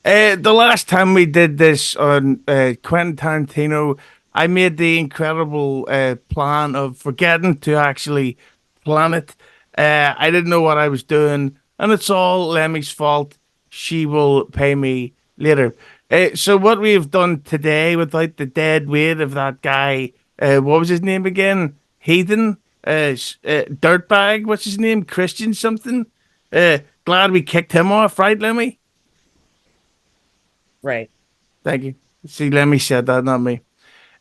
The last time we did this on Quentin Tarantino, I made the incredible plan of forgetting to actually plan it. I didn't know what I was doing, and it's all Lemmy's fault. She will pay me later. So what we have done today, without the dead weight of that guy, what was his name again? Heathen, dirtbag. What's his name? Christian something. Glad we kicked him off, right, Lemmy? Right. Thank you. See, Lemmy said that, not me.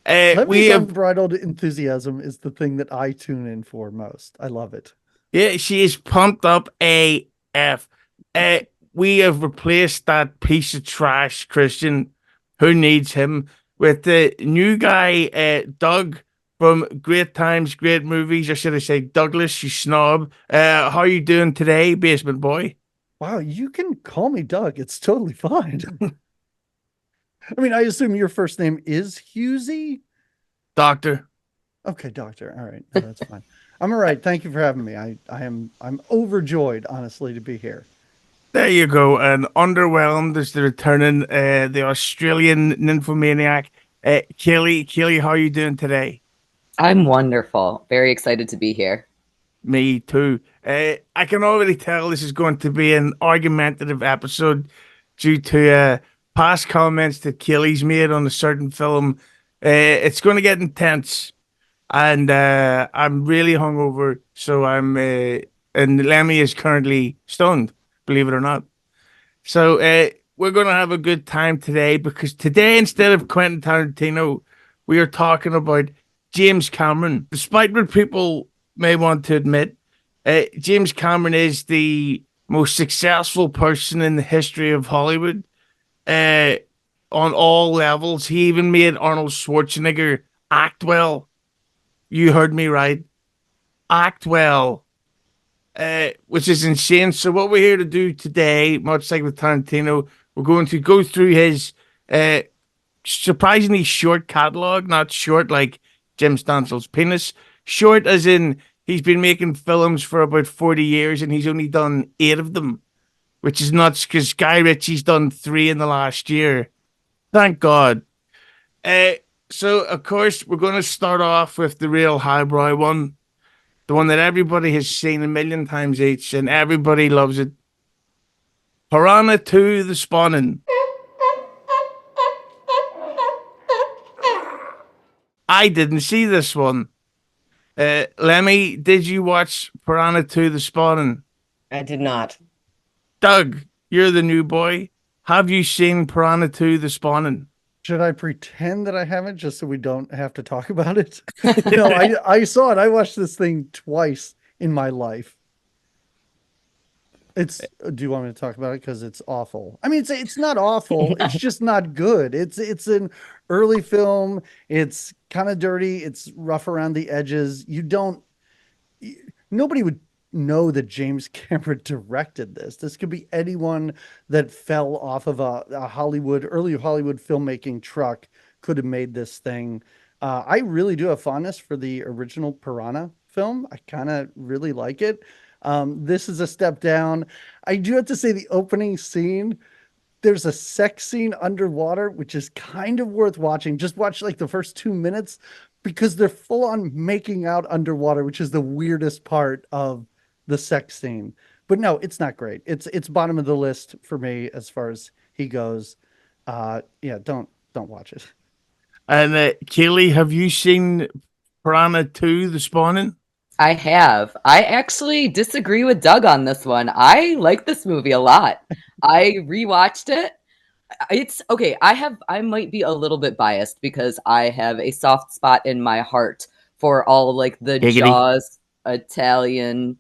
We Lemmy's have, unbridled enthusiasm is the thing that I tune in for most. I love it. yeah, she is pumped up AF. We have replaced that piece of trash Christian, who needs him, with the new guy, Doug from Great Times, Great Movies, or should I say Douglas, you snob. How are you doing today, Basement Boy? Wow, you can call me Doug. It's totally fine. I mean, I assume your first name is Hughezy? Doctor. Okay, doctor. All right. No, that's fine. I'm all right. Thank you for having me. I'm overjoyed, honestly, to be here. There you go. And underwhelmed is the returning the Australian nymphomaniac, Cayley. Cayley, how are you doing today? I'm wonderful. Very excited to be here. Me too. I can already tell this is going to be an argumentative episode due to past comments that Cayley's made on a certain film. It's going to get intense, and I'm really hungover, so and Lemmy is currently stoned, believe it or not. So we're going to have a good time today because today, instead of Quentin Tarantino, we are talking about James Cameron. Despite what people may want to admit, James Cameron is the most successful person in the history of Hollywood uh, on all levels. He even made Arnold Schwarzenegger act well. You heard me right. Act well, which is insane. So what we're here to do today, much like with Tarantino, we're going to go through his uh, surprisingly short catalog. Not short like Jim Stansel's penis. Short as in he's been making films for about 40 years and he's only done 8 of them, which is nuts because Guy Ritchie's done 3 in the last year. Thank God. Uh, so, of course, we're going to start off with the real highbrow one, the one that everybody has seen a million times each and everybody loves it. Piranha 2, The Spawning. I didn't see this one. Lemmy, did you watch Piranha 2, The Spawning? I did not. Doug, you're the new boy. Have you seen Piranha 2, The Spawning? Should I pretend that I haven't just so we don't have to talk about it? No, I saw it. I watched this thing twice in my life. Do you want me to talk about it? Because it's awful. I mean, it's not awful. It's just not good. It's an early film. It's kind of dirty. It's rough around the edges. Nobody would know that James Cameron directed this. This could be anyone that fell off of a early Hollywood filmmaking truck could have made this thing. I really do have fondness for the original Piranha film. I kind of really like it. This is a step down. I do have to say the opening scene, there's a sex scene underwater, which is kind of worth watching. Just watch like the first 2 minutes because they're full on making out underwater, which is the weirdest part of the sex scene. But no, it's not great. It's bottom of the list for me as far as he goes. Yeah, don't watch it. And Keely, have you seen Piranha 2, The Spawning? I have. I actually disagree with Doug on this one. I like this movie a lot. I rewatched it. It's okay. I might be a little bit biased because I have a soft spot in my heart for all like the Giggity. Jaws Italian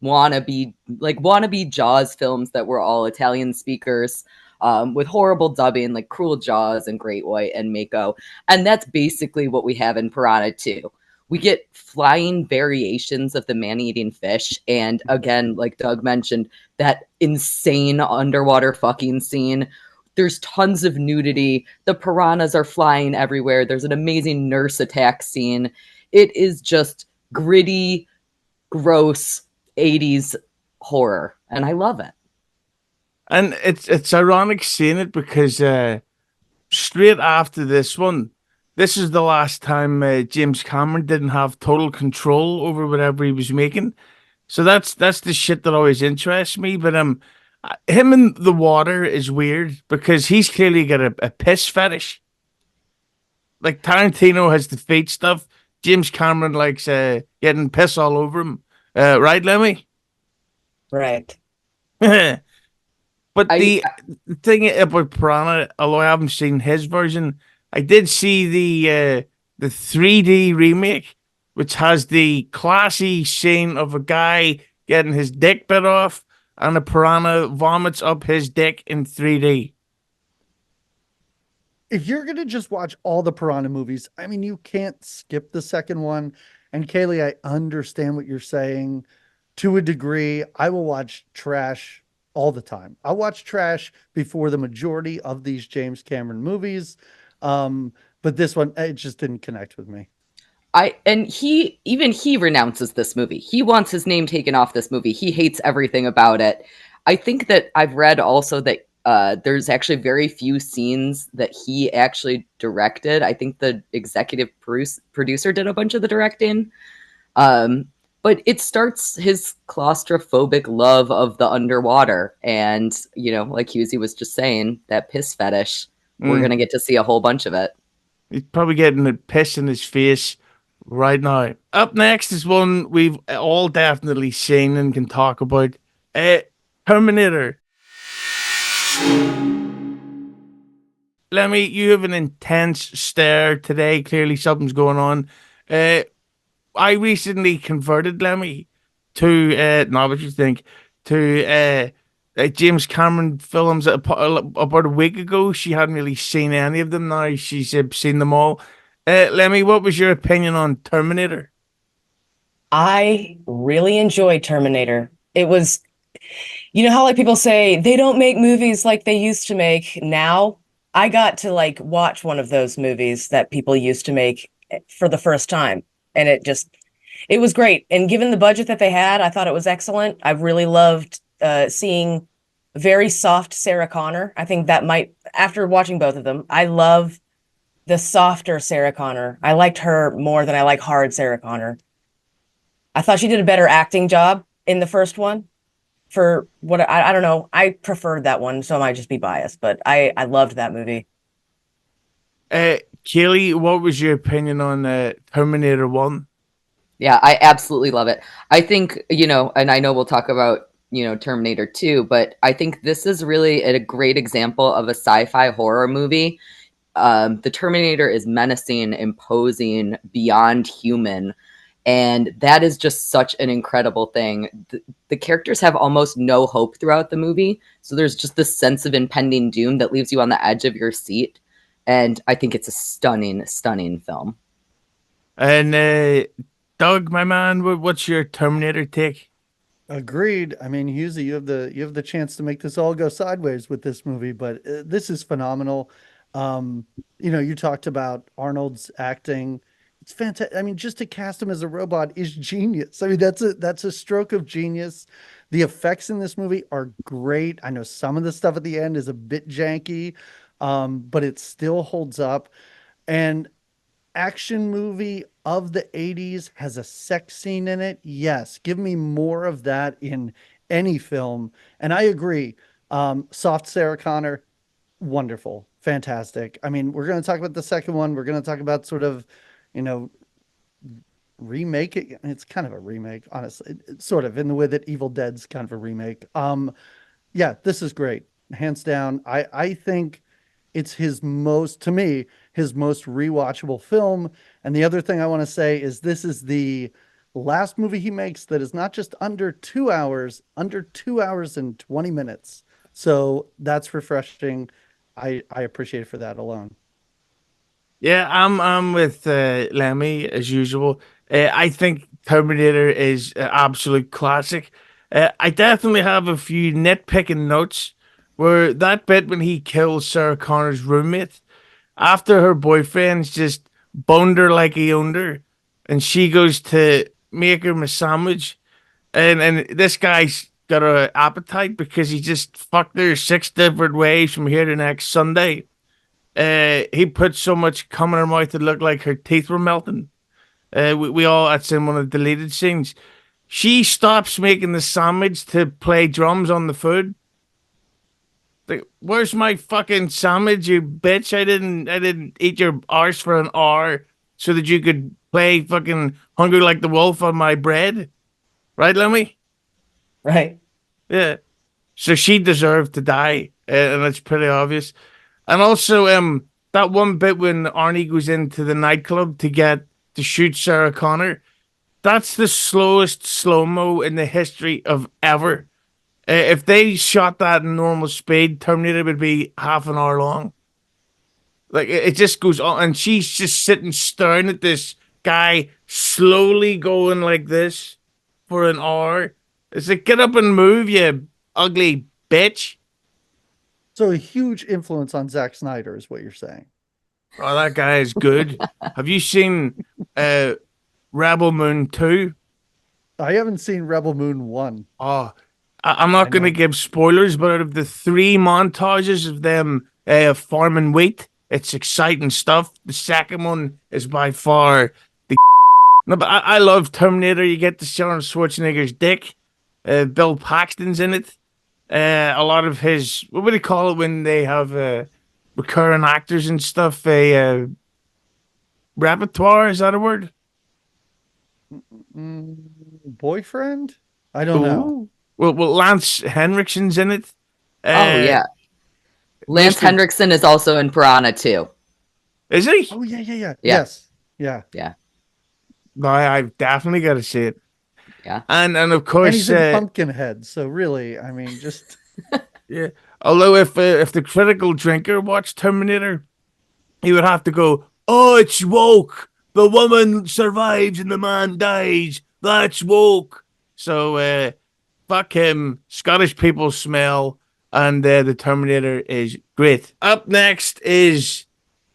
wannabe Jaws films that were all Italian speakers. With horrible dubbing like Cruel Jaws and Great White and Mako. And that's basically what we have in Piranha 2. We get flying variations of the man-eating fish. And again, like Doug mentioned, that insane underwater fucking scene. There's tons of nudity. The piranhas are flying everywhere. There's an amazing nurse attack scene. It is just gritty, gross 80s horror. And I love it. And it's ironic seeing it because straight after this one, this is the last time James Cameron didn't have total control over whatever he was making. So that's the shit that always interests me. But him in the water is weird because he's clearly got a piss fetish. Like Tarantino has the feet stuff. James Cameron likes getting piss all over him. Right, Lemmy? Right. But I the thing about Piranha, although I haven't seen his version, I did see the 3D remake, which has the classy scene of a guy getting his dick bit off, and a piranha vomits up his dick in 3D. If you're going to just watch all the Piranha movies, I mean, you can't skip the second one. And Cayley, I understand what you're saying to a degree. I will watch trash all the time. I'll watch trash before the majority of these James Cameron movies. But this one, it just didn't connect with me. He renounces this movie. He wants his name taken off this movie. He hates everything about it. I think that I've read also that there's actually very few scenes that he actually directed. I think the executive producer did a bunch of the directing. But it starts his claustrophobic love of the underwater. And, like Hughezy was just saying, that piss fetish, we're going to get to see a whole bunch of it. He's probably getting a piss in his face right now. Up next is one we've all definitely seen and can talk about. Terminator. Lemmy, you have an intense stare today. Clearly something's going on. I recently converted Lemmy to, not what you think, to James Cameron films about a week ago. She hadn't really seen any of them. Now she's seen them all. Lemmy, what was your opinion on Terminator? I really enjoyed Terminator. It was, how like people say they don't make movies like they used to make now. I got to like watch one of those movies that people used to make for the first time. And it was great. And given the budget that they had, I thought it was excellent. I really loved seeing very soft Sarah Connor. I think that after watching both of them, I love the softer Sarah Connor. I liked her more than I like hard Sarah Connor. I thought she did a better acting job in the first one. For what I don't know, I preferred that one, so I might just be biased, but I loved that movie. Cayley, what was your opinion on Terminator 1? Yeah, I absolutely love it. I think, and I know we'll talk about, Terminator 2, but I think this is really a great example of a sci-fi horror movie. The Terminator is menacing, imposing, beyond human. And that is just such an incredible thing. The characters have almost no hope throughout the movie. So there's just this sense of impending doom that leaves you on the edge of your seat. And I think it's a stunning, stunning film. And Doug, my man, what's your Terminator take? Agreed. I mean, Hughezy, you have the chance to make this all go sideways with this movie, but this is phenomenal. You talked about Arnold's acting. It's fantastic. I mean, just to cast him as a robot is genius. I mean, that's a stroke of genius. The effects in this movie are great. I know some of the stuff at the end is a bit janky, but it still holds up. And action movie of the 80s has a sex scene in it. Yes, give me more of that in any film. And I agree. Soft Sarah Connor, wonderful, fantastic. I mean, we're going to talk about the second one. We're going to talk about sort of, remake it. It's kind of a remake, honestly, sort of in the way that Evil Dead's kind of a remake. Yeah, this is great, hands down. I think it's to me, his most rewatchable film. And the other thing I want to say is this is the last movie he makes that is not just under 2 hours, under 2 hours and 20 minutes. So that's refreshing. I appreciate it for that alone. Yeah, I'm with Lemmy as usual. I think Terminator is an absolute classic. I definitely have a few nitpicking notes where that bit when he kills Sarah Connor's roommate after her boyfriend's just boned her like he owned her, and she goes to make him a sandwich, and this guy's got an appetite because he just fucked her 6 different ways from here to next Sunday. He put so much cum in her mouth it looked like her teeth were melting. We all, that's in one of the deleted scenes. She stops making the sandwich to play drums on the food. Like, where's my fucking sandwich, you bitch? I didn't eat your arse for an hour so that you could play fucking Hungry Like the Wolf on my bread. Right, Lemmi? Right. Yeah. So she deserved to die, and it's pretty obvious. And also, that one bit when Arnie goes into the nightclub to shoot Sarah Connor, that's the slowest slow-mo in the history of ever. If they shot that in normal speed, Terminator would be half an hour long. Like, it just goes on, and she's just sitting staring at this guy slowly going like this for an hour. It's like, get up and move, you ugly bitch. So a huge influence on Zack Snyder is what you're saying. Oh, that guy is good. Have you seen Rebel Moon 2? I haven't seen Rebel Moon 1. Oh, I'm not going to give spoilers, but out of the 3 montages of them farming wheat, it's exciting stuff. The second one is by far the no, but I love Terminator. You get to see Arnold Schwarzenegger's dick. Bill Paxton's in it. A lot of his, what would they call it when they have recurring actors and stuff? Repertoire, is that a word? Boyfriend? I don't know. Well, Lance Henriksen's in it. Oh yeah, Lance Henriksen is also in Piranha too. Is he? Oh yeah. Yeah. Yes. Yeah. No, I've definitely got to see it. Yeah. And of And course, he's in Pumpkinhead. So really, I mean, just yeah. Although if the critical drinker watched Terminator, he would have to go, "Oh, it's woke. The woman survives and the man dies. That's woke." So fuck him. Scottish people smell, and the Terminator is great. Up next is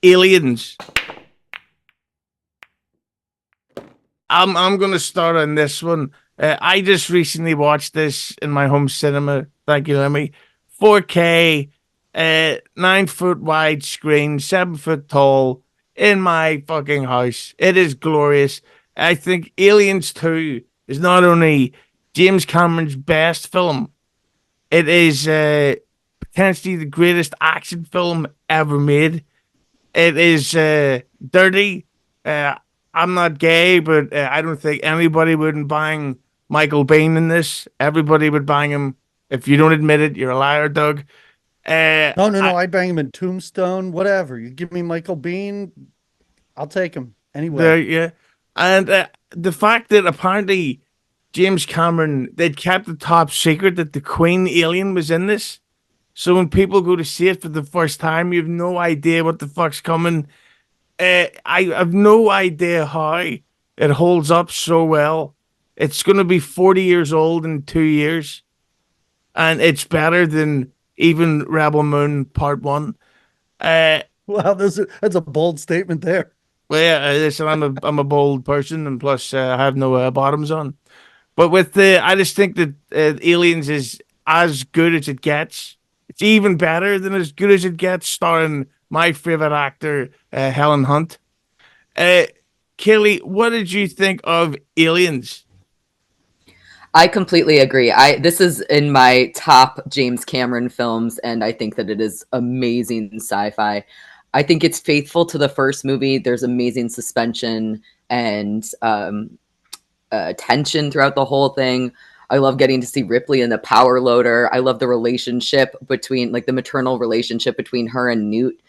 Aliens. I'm gonna start on this one. I just recently watched this in my home cinema. Thank you, Lemmi. 4K, 9-foot wide screen, 7 foot tall, in my fucking house. It is glorious. I think Aliens 2 is not only James Cameron's best film, it is potentially the greatest action film ever made. It is dirty. I'm not gay, but I don't think anybody wouldn't bang Michael Biehn in this. Everybody would bang him. If you don't admit it, you're a liar, Doug. no. I'd bang him in Tombstone, whatever. You give me Michael Biehn, I'll take him anyway. Yeah, and the fact that apparently James Cameron, they'd kept the top secret that the Queen alien was in this. So when people go to see it for the first time, you have no idea what the fuck's coming. I have no idea how it holds up so well. It's going to be 40 years old in 2 years, and it's better than even Rebel Moon Part 1. Wow, that's a bold statement there. Well, yeah, listen, I'm a bold person, and plus I have no bottoms on. But I just think that Aliens is as good as it gets. It's even better than as good as it gets, starring my favorite actor, Helen Hunt. Cayley, what did you think of Aliens? I completely agree. This is in my top James Cameron films, and I think that it is amazing sci-fi. I think it's faithful to the first movie. There's amazing suspension and tension throughout the whole thing. I love getting to see Ripley in the power loader. I love the relationship between, like, the maternal relationship between her and Newt.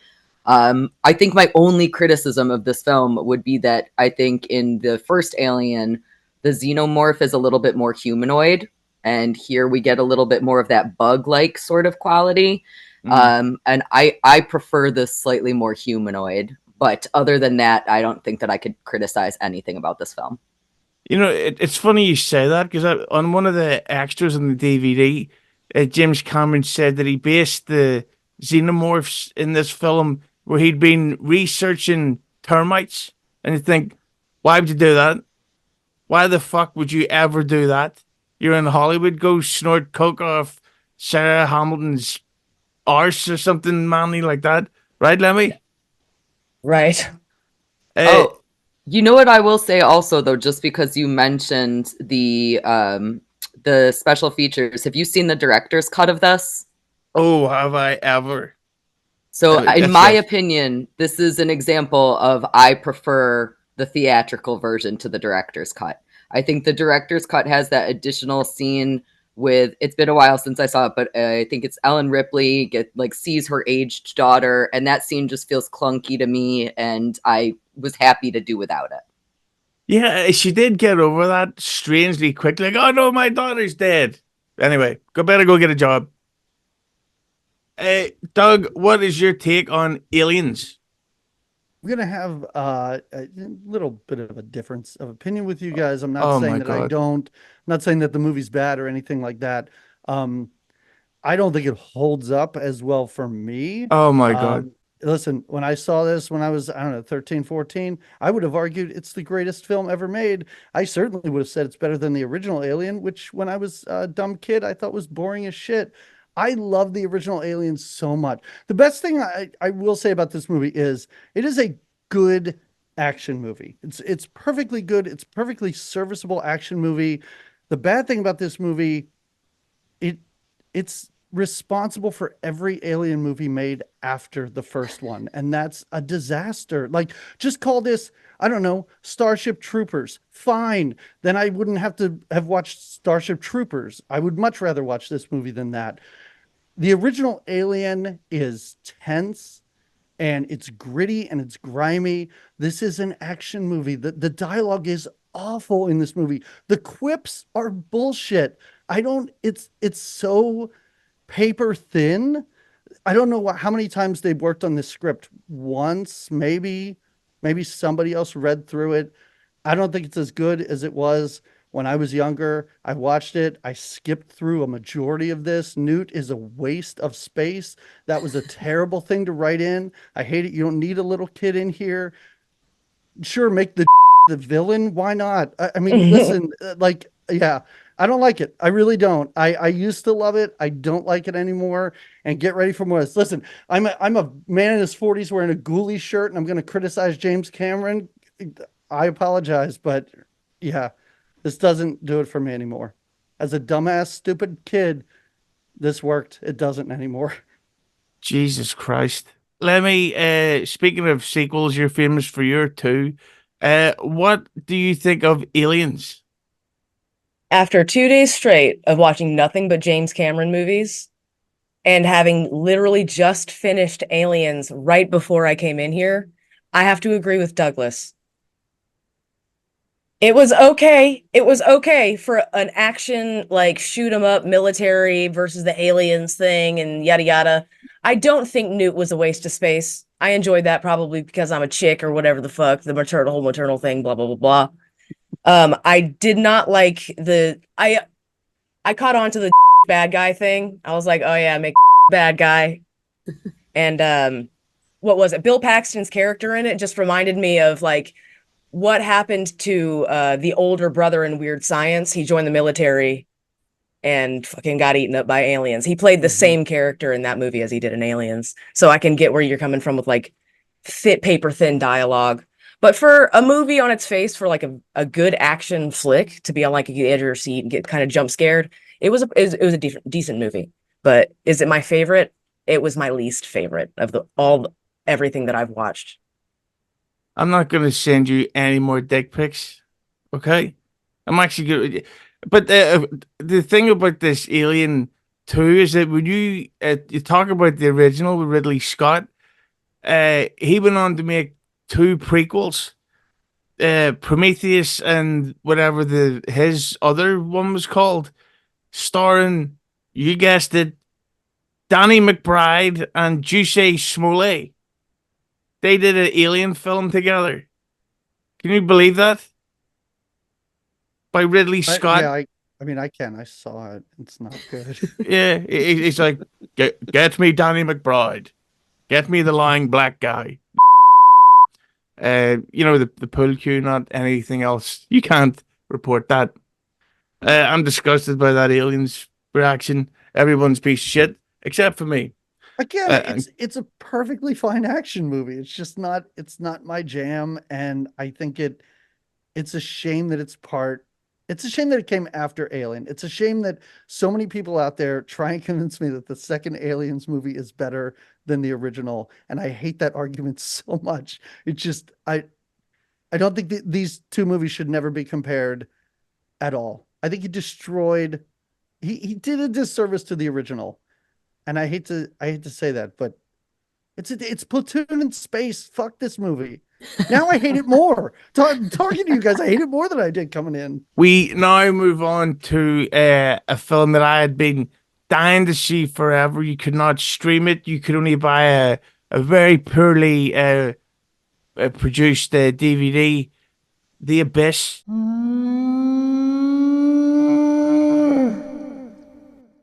I think my only criticism of this film would be that I think in the first Alien, the xenomorph is a little bit more humanoid, and here we get a little bit more of that bug-like sort of quality. And I prefer this slightly more humanoid. But other than that, I don't think that I could criticize anything about this film. You know, it's funny you say that, because on one of the extras on the DVD, James Cameron said that he based the xenomorphs in this film where he'd been researching termites. And you think, why would you do that? Why the fuck would you ever do that? you're in Hollywood, go snort coke off Sarah Hamilton's arse or something manly like that. Right, Lemmy? Right. Oh, you know what I will say also though, just because you mentioned the special features, have you seen the director's cut of this? Oh, have I ever? So in That's my it. opinion, this is an example of I prefer the theatrical version to the director's cut. I think the director's cut has that additional scene with, it's been a while since I saw it, but I think it's Ellen Ripley sees her aged daughter, and that scene just feels clunky to me, and I was happy to do without it. Yeah, she did get over that strangely quick. Like, oh no, my daughter's dead. Anyway, better go get a job. Doug, what is your take on Aliens? I'm gonna have a little bit of a difference of opinion with you guys. I'm not Oh saying my that God. I'm not saying that the movie's bad or anything like that. I don't think it holds up as well for me. Oh my God. Listen, when I saw this when I was, I don't know, 13, 14, I would have argued it's the greatest film ever made. I certainly would have said it's better than the original Alien, which when I was a dumb kid, I thought was boring as shit. I love the original Alien so much. The best thing I will say about this movie is it is a good action movie. It's perfectly good. It's perfectly serviceable action movie. The bad thing about this movie, it's responsible for every Alien movie made after the first one, and that's a disaster. Like, just call this, I don't know, Starship Troopers. Fine. Then I wouldn't have to have watched Starship Troopers. I would much rather watch this movie than that. The original Alien is tense and it's gritty and it's grimy. This is an action movie. The dialogue is awful in this movie. The quips are bullshit. It's so paper thin. I don't know how many times they've worked on this script. Once, maybe somebody else read through it. I don't think it's as good as it was when I was younger. I watched it. I skipped through a majority of this. Newt is a waste of space. That was a terrible thing to write in. I hate it. You don't need a little kid in here. Sure, make the the villain. Why not? I mean, listen, yeah, I don't like it. I really don't. I used to love it. I don't like it anymore. And get ready for more. Listen, I'm a man in his 40s wearing a Ghoulie shirt, and I'm going to criticize James Cameron. I apologize, but yeah, this doesn't do it for me anymore. As a dumbass, stupid kid, this worked. It doesn't anymore. Jesus Christ. Lemmy, speaking of sequels, you're famous for your two. What do you think of Aliens? After 2 days straight of watching nothing but James Cameron movies and having literally just finished Aliens right before I came in here, I have to agree with Douglas. It was okay. It was okay for an action, like shoot 'em up military versus the aliens thing and yada yada. I don't think Newt was a waste of space. I enjoyed that probably because I'm a chick or whatever the fuck, the whole maternal thing, blah blah blah blah. I did not like I caught on to the bad guy thing. I was like, oh yeah, make bad guy. And what was it? Bill Paxton's character in it just reminded me of like what happened to the older brother in Weird Science. He joined the military and fucking got eaten up by aliens. He played the same character in that movie as he did in Aliens. So I can get where you're coming from with like paper thin dialogue. But for a movie on its face, for like a good action flick to be on like the edge of your seat and get kind of jump scared, it was a decent movie. But is it my favorite? It was my least favorite of everything that I've watched. I'm not going to send you any more dick pics. Okay? I'm actually going to. But the thing about this Alien 2 is that when you talk about the original with Ridley Scott, he went on to make two prequels, Prometheus and whatever his other one was called, starring, you guessed it, Danny McBride and Jussi Smollett. They did an Alien film together. Can you believe that? By Ridley Scott. Yeah, I mean, I can. I saw it. It's not good. Yeah, it's like, get me Danny McBride. Get me the lying black guy. The pool cue, not anything else. You can't report that. I'm disgusted by that aliens reaction. Everyone's piece of shit except for me. Again, it's a perfectly fine action movie. It's just not my jam, and I think it's a shame that it's a shame that it came after Alien. It's a shame that so many people out there try and convince me that the second Aliens movie is better than the original, and I hate that argument so much. It's just I don't think these two movies should never be compared at all. I think he did a disservice to the original. And I hate to say that, but it's Platoon in space. Fuck this movie. Now I hate it more. Talking to you guys, I hate it more than I did coming in. We now move on to a film that I had been dying to see forever. You could not stream it. You could only buy a very poorly produced DVD, The Abyss.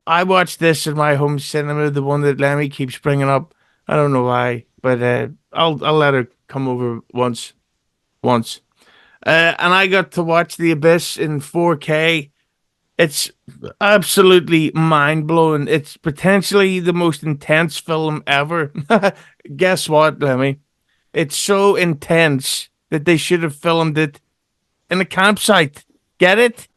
I watched this in my home cinema, the one that Lemmi keeps bringing up. I don't know why, but I'll let her come over once. And I got to watch The Abyss in 4K. It's absolutely mind-blowing. It's potentially the most intense film ever. Guess what, Lemmi? It's so intense that they should have filmed it in a campsite. Get it?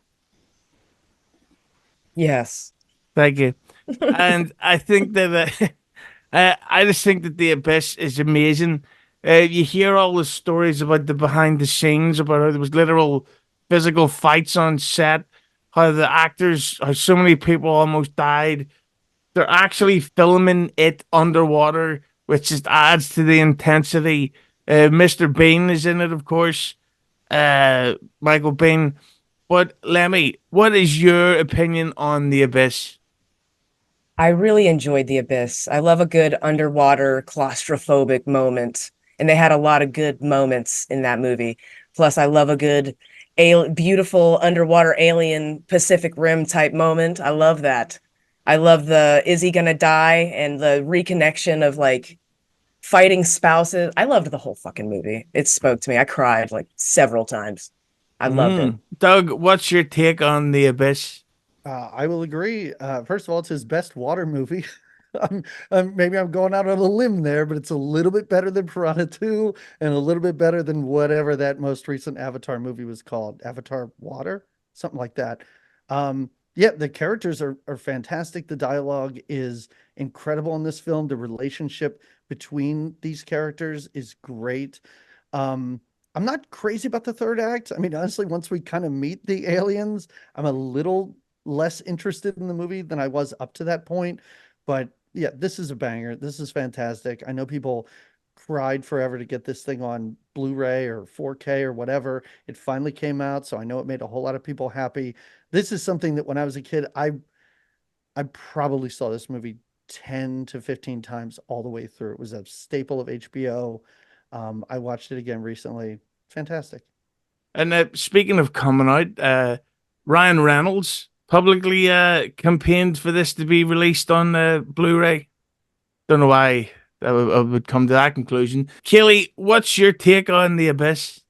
Yes. Thank you. And I think that I just think that The Abyss is amazing. You hear all the stories about the behind the scenes, about how there was literal physical fights on set, how the actors, how so many people almost died. They're actually filming it underwater, which just adds to the intensity. Mr. Bean is in it, of course. Michael Bean. But Lemmi, what is your opinion on The Abyss? I really enjoyed The Abyss. I love a good underwater claustrophobic moment. And they had a lot of good moments in that movie. Plus, I love a good, beautiful underwater alien Pacific Rim type moment. I love that. I love the is he gonna die and the reconnection of like fighting spouses. I loved the whole fucking movie. It spoke to me. I cried like several times. I loved it. Doug, what's your take on The Abyss? I will agree. First of all, it's his best water movie. Maybe I'm going out on a limb there, but it's a little bit better than Piranha 2 and a little bit better than whatever that most recent Avatar movie was called. Avatar Water? Something like that. Yeah, the characters are fantastic. The dialogue is incredible in this film. The relationship between these characters is great. I'm not crazy about the third act. I mean, honestly, once we kind of meet the aliens, I'm a little less interested in the movie than I was up to that point. But yeah, this is a banger. This is fantastic. I know people cried forever to get this thing on Blu-ray or 4K or whatever. It finally came out, so I know it made a whole lot of people happy. This is something that when I was a kid, I probably saw this movie 10 to 15 times all the way through. It was a staple of HBO. I watched it again recently. Fantastic. And speaking of coming out, Ryan Reynolds publicly campaigned for this to be released on Blu-ray. Don't know why I would come to that conclusion. Cayley, what's your take on The Abyss?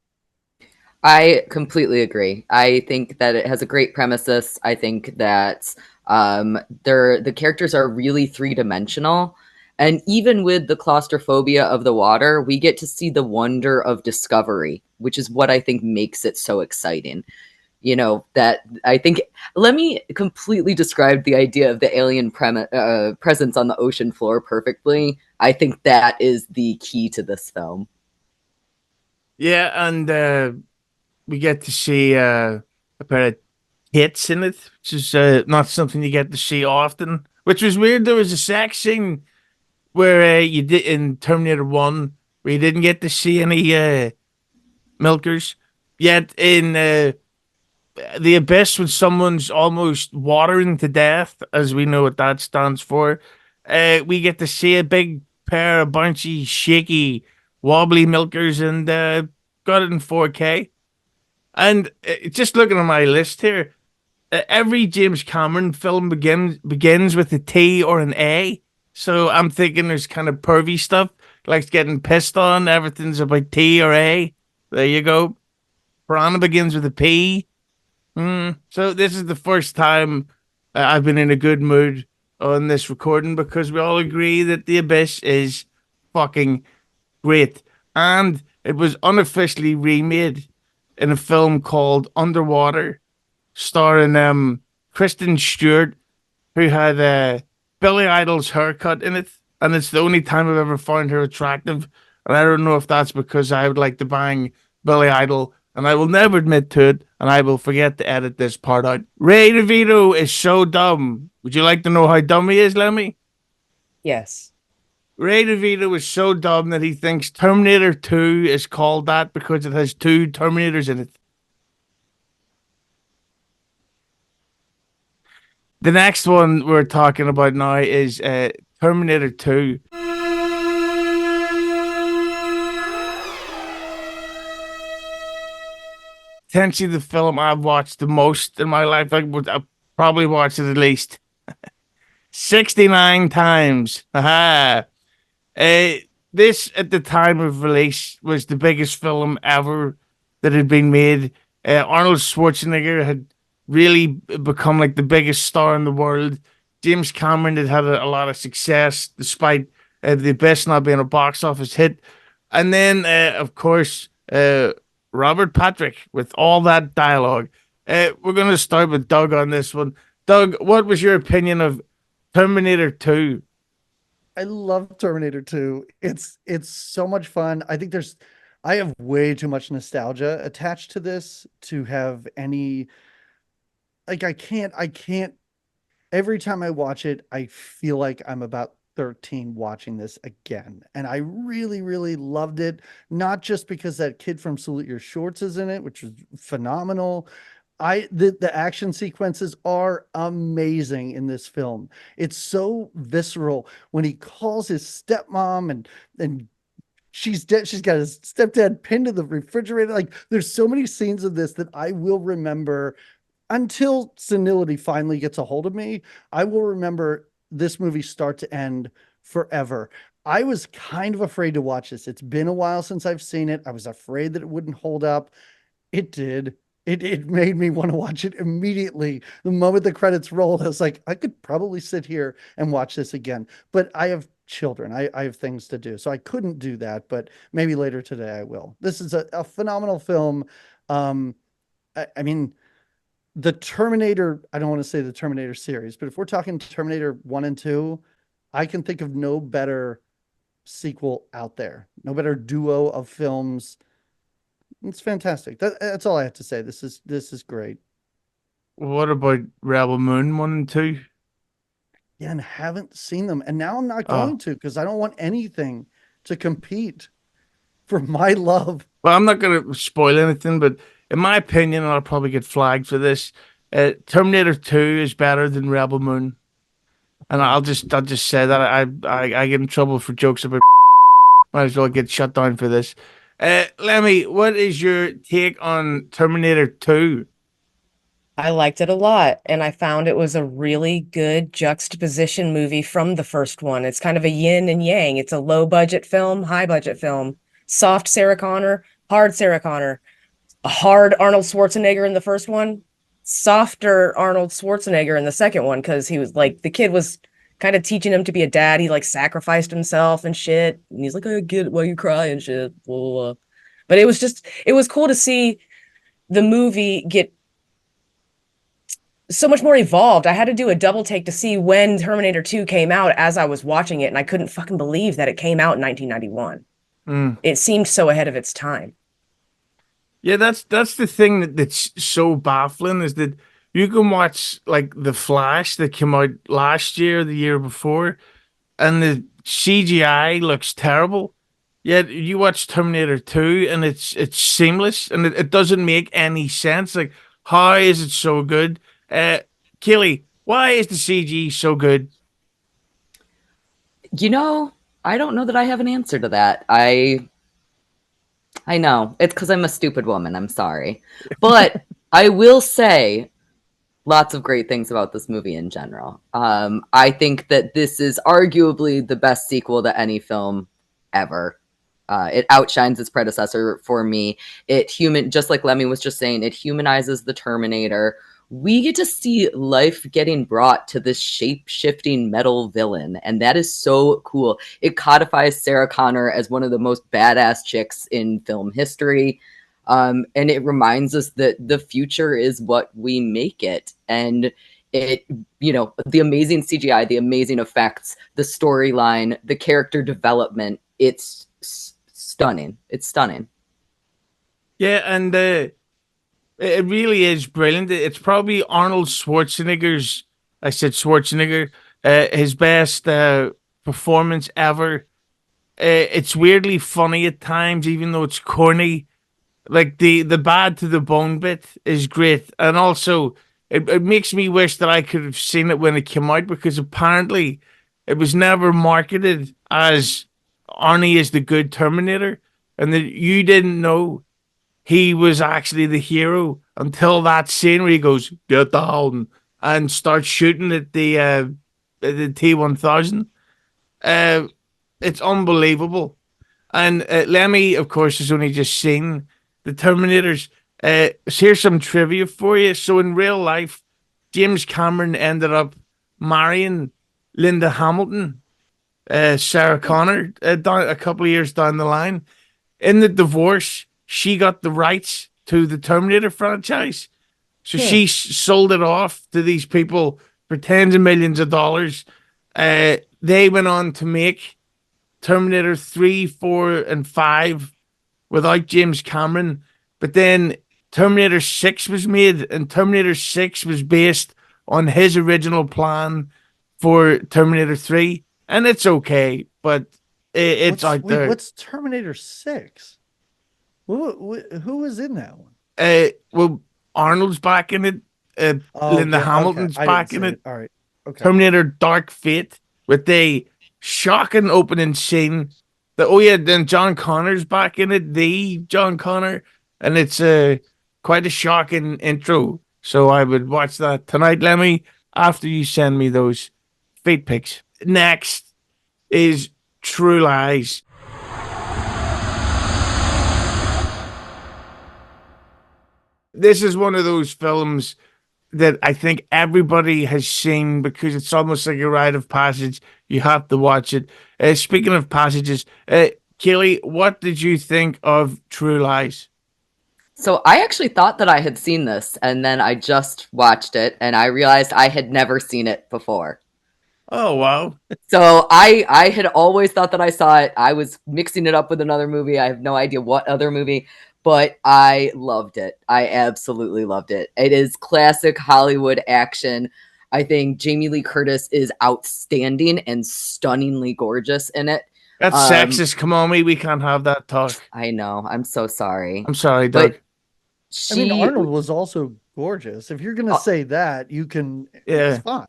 I completely agree. I think that it has a great premises. I think that the characters are really three-dimensional. And even with the claustrophobia of the water, we get to see the wonder of discovery, which is what I think makes it so exciting. You know, that I think, let me completely describe the idea of the alien presence on the ocean floor perfectly. I think that is the key to this film. Yeah, and we get to see a pair of tits in it, which is not something you get to see often, which was weird. There was a sex scene where you did in Terminator 1 where you didn't get to see any milkers. Yet in The Abyss, when someone's almost watering to death, as we know what that stands for, we get to see a big pair of bouncy, shaky, wobbly milkers, and got it in 4K. And just looking at my list here, every James Cameron film begins with a T or an A. So I'm thinking there's kind of pervy stuff, like getting pissed on. Everything's about T or A. There you go. Piranha begins with a P. So this is the first time I've been in a good mood on this recording because we all agree that The Abyss is fucking great. And it was unofficially remade in a film called Underwater, starring Kristen Stewart, who had Billy Idol's haircut in it. And it's the only time I've ever found her attractive. And I don't know if that's because I would like to bang Billy Idol, and I will never admit to it, and I will forget to edit this part out. Ray DeVito is so dumb. Would you like to know how dumb he is, Lemmy? Yes. Ray DeVito is so dumb that he thinks Terminator 2 is called that because it has two Terminators in it. The next one we're talking about now is Terminator 2. Potentially the film I've watched the most in my life. I've probably watched it at least 69 times. Aha. This, at the time of release, was the biggest film ever that had been made. Arnold Schwarzenegger had really become like the biggest star in the world. James Cameron had a lot of success, despite The Abyss not being a box office hit. And then, of course, Robert Patrick with all that dialogue. We're going to start with Doug on this one. Doug, what was your opinion of Terminator 2? I love Terminator 2. It's so much fun. I have way too much nostalgia attached to this to have any, like, I can't every time I watch it, I feel like I'm about 13 watching this again. And I really, really loved it. Not just because that kid from Salute Your Shorts is in it, which was phenomenal. The action sequences are amazing in this film. It's so visceral when he calls his stepmom and she's dead. She's got his stepdad pinned to the refrigerator. Like, there's so many scenes of this that I will remember until senility finally gets a hold of me. I will remember this movie start to end forever. I was kind of afraid to watch this. It's been a while since I've seen it. I was afraid that it wouldn't hold up. It did. It made me want to watch it immediately. The moment the credits rolled, I was like, I could probably sit here and watch this again. But I have children. I have things to do. So I couldn't do that, but maybe later today I will. This is a phenomenal film. I mean, the Terminator, I don't want to say the Terminator series, but if we're talking Terminator 1 and 2, I can think of no better sequel out there. No better duo of films. It's fantastic. That's all I have to say. This is great. What about Rebel Moon 1 and 2? Yeah, and haven't seen them. And now I'm not Oh. going to, because I don't want anything to compete for my love. Well, I'm not going to spoil anything, but in my opinion, and I'll probably get flagged for this, Terminator 2 is better than Rebel Moon. And I'll just say that I get in trouble for jokes about might as well get shut down for this. Lemmy, what is your take on Terminator 2? I liked it a lot, and I found it was a really good juxtaposition movie from the first one. It's kind of a yin and yang. It's a low budget film, high budget film. Soft Sarah Connor, hard Sarah Connor. A hard Arnold Schwarzenegger in the first one, softer Arnold Schwarzenegger in the second one, because he was like, the kid was kind of teaching him to be a dad. He like sacrificed himself and shit. And he's like, I get it, why you cry and shit. Blah, blah, blah. But it was cool to see the movie get so much more evolved. I had to do a double take to see when Terminator 2 came out as I was watching it, and I couldn't fucking believe that it came out in 1991. It seemed so ahead of its time. Yeah, that's the thing that's so baffling is that you can watch like The Flash that came out last year, the year before, and the CGI looks terrible. Yet you watch Terminator 2 and it's seamless and it doesn't make any sense. Like, how is it so good? Cayley, why is the CG so good? You know, I don't know that I have an answer to that. I know. It's because I'm a stupid woman. I'm sorry. But I will say lots of great things about this movie in general. I think that this is arguably the best sequel to any film ever. It outshines its predecessor for me. Just like Lemmi was just saying, it humanizes the Terminator. We get to see life getting brought to this shape-shifting metal villain, and that is so cool. It codifies Sarah Connor as one of the most badass chicks in film history. And it reminds us that the future is what we make it. And it, the amazing CGI, the amazing effects, the storyline, the character development, it's stunning. It's stunning. Yeah, and it really is brilliant. It's probably Arnold Schwarzenegger's, I said Schwarzenegger, his best performance ever. It's weirdly funny at times, even though it's corny. Like the bad to the bone bit is great, and also it makes me wish that I could have seen it when it came out, because apparently it was never marketed as Arnie is the good Terminator, and that you didn't know he was actually the hero until that scene where he goes get down and starts shooting at the T-1000. Uh, it's unbelievable. And Lemmy, of course, has only just seen the Terminators. Here's some trivia for you. So in real life, James Cameron ended up marrying Linda Hamilton, Sarah Connor, a couple of years down the line. In the divorce, she got the rights to the Terminator franchise. So she sold it off to these people for tens of millions of dollars. They went on to make Terminator 3, 4, and 5 without James Cameron. But then Terminator 6 was made, and Terminator 6 was based on his original plan for Terminator 3. And it's okay, but it's out there. What's Terminator 6? Who was in that one? Well, Arnold's back in it. Linda Hamilton's back in it. All right. Okay. Terminator Dark Fate with the shocking opening scene. Then John Connor's back in it. The John Connor, and it's quite a shocking intro. So I would watch that tonight, Lemmy, after you send me those fate pics. Next is True Lies. This is one of those films that I think everybody has seen because it's almost like a rite of passage. You have to watch it. Speaking of passages, Cayley, what did you think of True Lies? So I actually thought that I had seen this, and then I just watched it, and I realized I had never seen it before. Oh, wow. So I had always thought that I saw it. I was mixing it up with another movie. I have no idea what other movie, but I loved it. I absolutely loved it. It is classic Hollywood action. I think Jamie Lee Curtis is outstanding and stunningly gorgeous in it. That's sexist. Come on, we can't have that talk. I know. I'm so sorry. I'm sorry, Doug. Arnold was also gorgeous. If you're going to say that, you can. Yeah. It's fine.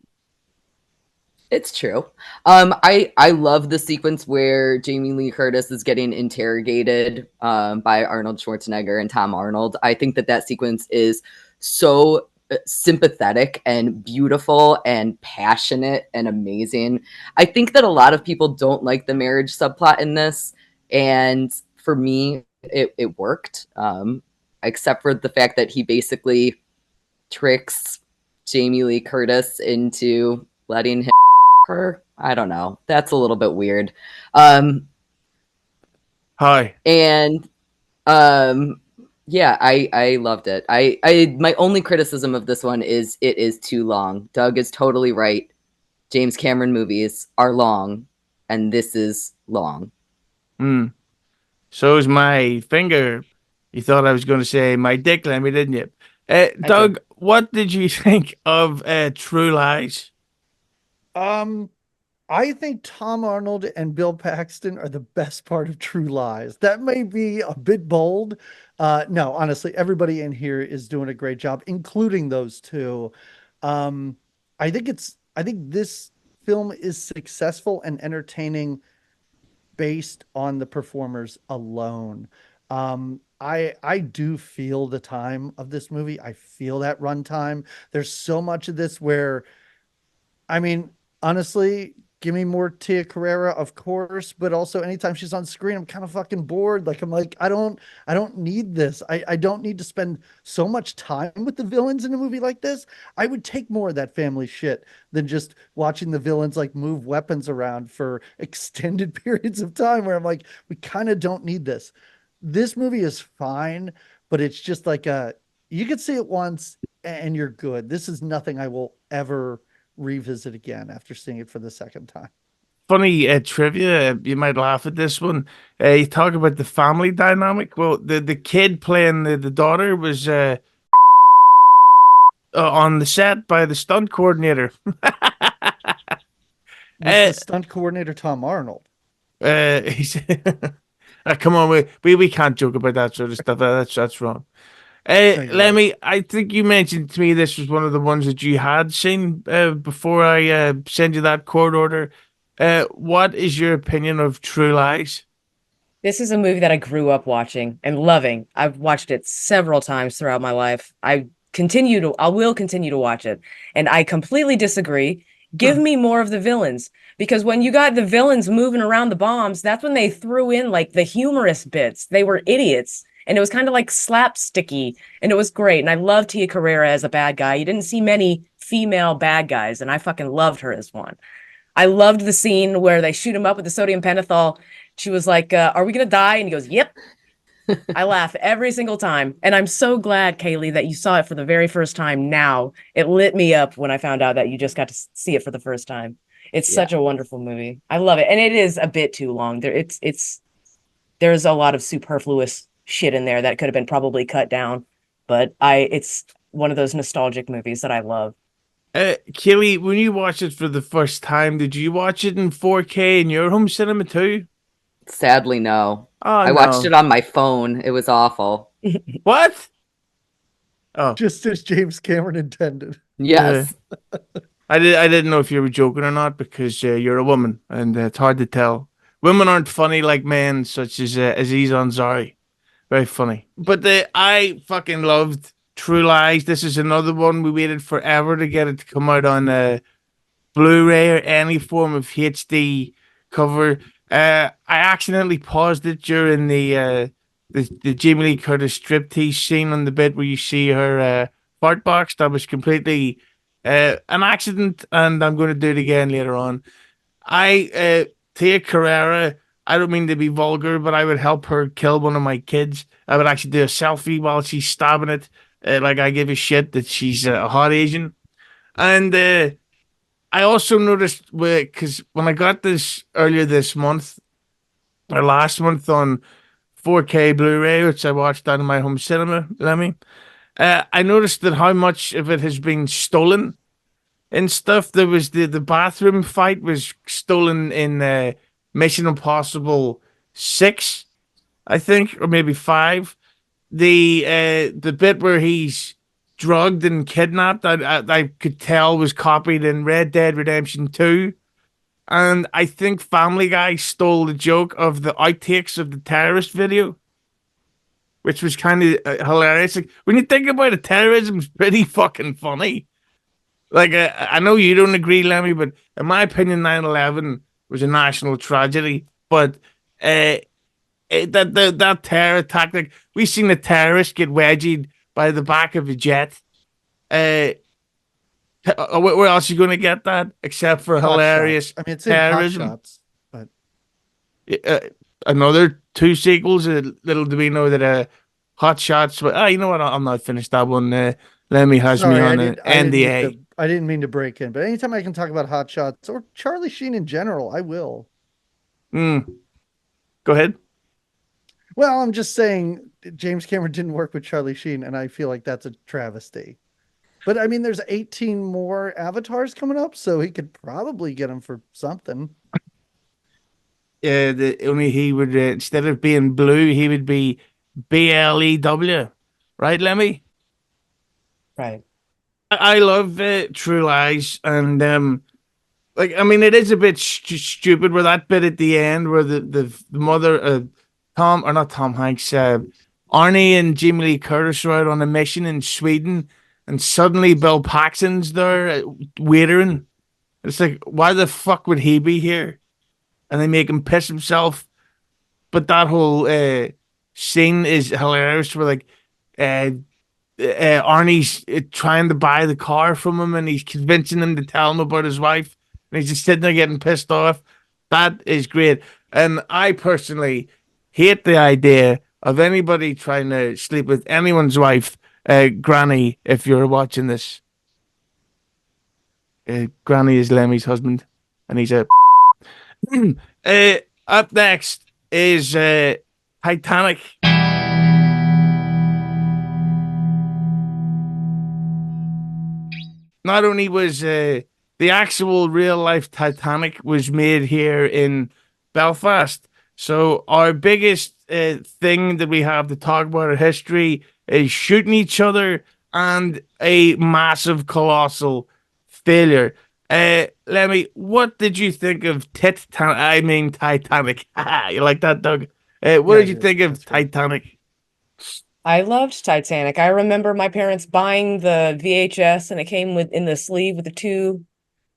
It's true. I love the sequence where Jamie Lee Curtis is getting interrogated by Arnold Schwarzenegger and Tom Arnold. I think that sequence is so sympathetic and beautiful and passionate and amazing. I think that a lot of people don't like the marriage subplot in this, and for me, it worked. Except for the fact that he basically tricks Jamie Lee Curtis into letting him her. I don't know. That's a little bit weird. Hi. And yeah, I loved it. I my only criticism of this one is it is too long. Doug is totally right. James Cameron movies are long, and this is long. So is my finger. You thought I was going to say my dick, Lemmy, didn't you? Doug, what did you think of True Lies? I think Tom Arnold and Bill Paxton are the best part of True Lies. That may be a bit bold. No, honestly, everybody in here is doing a great job, including those two. I think this film is successful and entertaining based on the performers alone. I do feel the time of this movie. I feel that runtime. There's so much of this where, honestly, give me more Tia Carrera, of course, but also anytime she's on screen, I'm kind of fucking bored. Like, I'm like, I don't need this. I don't need to spend so much time with the villains in a movie like this. I would take more of that family shit than just watching the villains like move weapons around for extended periods of time where I'm like, we kind of don't need this. This movie is fine, but it's just like you could see it once and you're good. This is nothing I will ever revisit again after seeing it for the second time. Funny trivia, you might laugh at this one. You talk about the family dynamic. Well, the kid playing the daughter was on the set by the stunt coordinator. Was the stunt coordinator Tom Arnold? He's come on, we can't joke about that sort of stuff. That's wrong. Lemmi, right. I think you mentioned to me this was one of the ones that you had seen before I send you that court order. What is your opinion of True Lies? This is a movie that I grew up watching and loving. I've watched it several times throughout my life. I will continue to watch it. And I completely disagree. Give me more of the villains, because when you got the villains moving around the bombs, that's when they threw in like the humorous bits. They were idiots. And it was kind of like slapsticky, and it was great. And I loved Tia Carrera as a bad guy. You didn't see many female bad guys, and I fucking loved her as one. I loved the scene where they shoot him up with the sodium pentothal. She was like, are we going to die? And he goes, yep. I laugh every single time. And I'm so glad, Cayley, that you saw it for the very first time now. It lit me up when I found out that you just got to see it for the first time. It's such a wonderful movie. I love it. And it is a bit too long. There's a lot of superfluous shit in there that could have been probably cut down, but it's one of those nostalgic movies that I love. Cayley, when you watched it for the first time, did you watch it in 4K in your home cinema too? Sadly, no. Oh, I watched it on my phone. It was awful. What? Oh, just as James Cameron intended. Yes. I didn't know if you were joking or not, because you're a woman and it's hard to tell. Women aren't funny like men, such as Aziz Ansari. Very funny. But I fucking loved True Lies. This is another one we waited forever to get it to come out on Blu-ray or any form of HD cover. I accidentally paused it during the Jamie Lee Curtis striptease scene on the bit where you see her fart box. That was completely an accident, and I'm going to do it again later on. Tia Carrera, I don't mean to be vulgar, but I would help her kill one of my kids. I would actually do a selfie while she's stabbing it. Like I give a shit that she's a hot Asian. And I also noticed, because when I got this earlier this month, or last month on 4K Blu-ray, which I watched out in my home cinema, I noticed that how much of it has been stolen and stuff. There was the bathroom fight was stolen in Mission Impossible 6, I think, or maybe 5. The bit where he's drugged and kidnapped, I could tell was copied in Red Dead Redemption 2. And I think Family Guy stole the joke of the outtakes of the terrorist video, which was kind of hilarious. Like, when you think about it, terrorism's pretty fucking funny. Like, I know you don't agree, Lemmy, but in my opinion, 9/11 was a national tragedy. But that terror tactic, we seen the terrorists get wedged by the back of a jet. Where else are you going to get that except for Hot hilarious Shots. I mean, it's terrorism? in Hot Shots, but another 2 sequels. Little do we know that Hot Shots. But you know what? I'll not finish that one. Lemmy has me on an NDA. I didn't mean to break in, but anytime I can talk about Hot Shots or Charlie Sheen in general, I will. Go ahead. Well, I'm just saying James Cameron didn't work with Charlie Sheen, and I feel like that's a travesty. But I mean, there's 18 more Avatars coming up, so he could probably get them for something. Yeah, only he would, instead of being blue, he would be BLEW. Right, Lemmy? Right. I love True Lies, and it is a bit stupid where that bit at the end where the mother, not Tom Hanks, Arnie and Jamie Lee Curtis are out on a mission in Sweden, and suddenly Bill Paxton's there waitering, It's like, why the fuck would he be here? And they make him piss himself. But that whole scene is hilarious. Where like uh, Arnie's trying to buy the car from him, and he's convincing him to tell him about his wife, and he's just sitting there getting pissed off. That is great. And I personally hate the idea of anybody trying to sleep with anyone's wife. Granny, if you're watching this, Granny is Lemmy's husband, and he's a. Up next is Titanic. Not only was the actual real life Titanic was made here in Belfast, so our biggest thing that we have to talk about in history is shooting each other and a massive, colossal failure. Lemmi, what did you think of Titanic? You like that, Doug? What did you think of Titanic? I loved Titanic. I remember my parents buying the VHS, and it came in the sleeve with the 2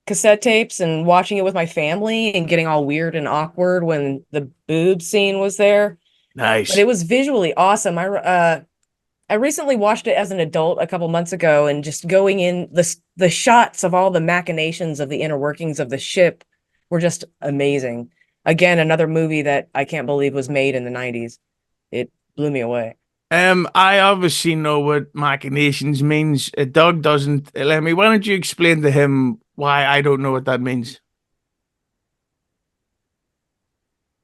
cassette tapes, and watching it with my family and getting all weird and awkward when the boob scene was there. Nice. But it was visually awesome. I recently watched it as an adult a couple months ago, and just going in the shots of all the machinations of the inner workings of the ship were just amazing. Again, another movie that I can't believe was made in the 90s. It blew me away. I obviously know what machinations means. Doug doesn't. Lemmi, why don't you explain to him why I don't know what that means?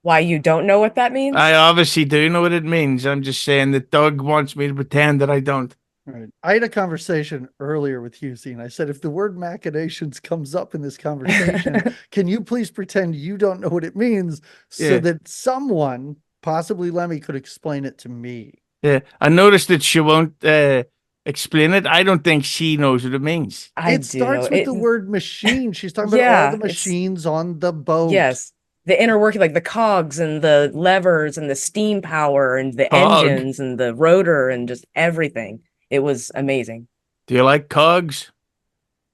Why you don't know what that means? I obviously do know what it means. I'm just saying that Doug wants me to pretend that I don't. Right. I had a conversation earlier with Hughezy, and I said, if the word machinations comes up in this conversation, can you please pretend you don't know what it means so that someone, possibly Lemmi, could explain it to me? Yeah, I noticed that she won't explain it. I don't think she knows what it means. It starts with the word machine. She's talking about all the machines on the boat. Yes. The inner working, like the cogs and the levers and the steam power and the engines and the rotor and just everything. It was amazing. Do you like cogs?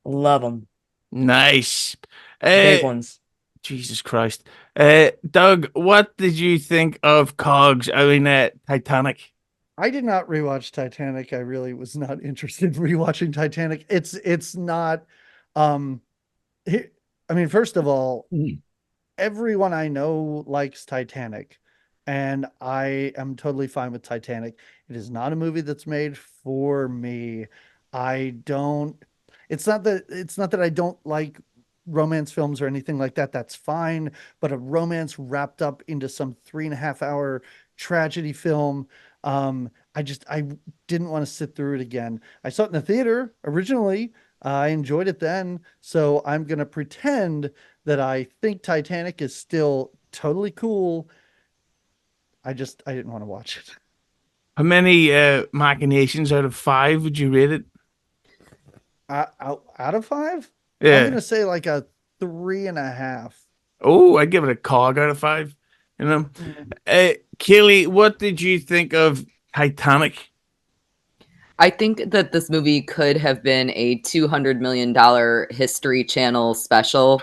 Love them. Nice. Big ones. Jesus Christ. Doug, what did you think of cogs? I mean, Titanic. I did not rewatch Titanic. I really was not interested in rewatching Titanic. It's not. I mean, first of all, everyone I know likes Titanic, and I am totally fine with Titanic. It is not a movie that's made for me. It's not that I don't like romance films or anything like that. That's fine. But a romance wrapped up into some 3.5-hour tragedy film, I didn't want to sit through it again. I saw it in the theater originally. I enjoyed it then. So I'm going to pretend that I think Titanic is still totally cool. I didn't want to watch it. How many machinations out of 5 would you rate it? Out of 5? Yeah. I'm going to say like a 3.5. Oh, I'd give it a cog out of 5. You know, Cayley, what did you think of Titanic? I think that this movie could have been a $200 million History Channel special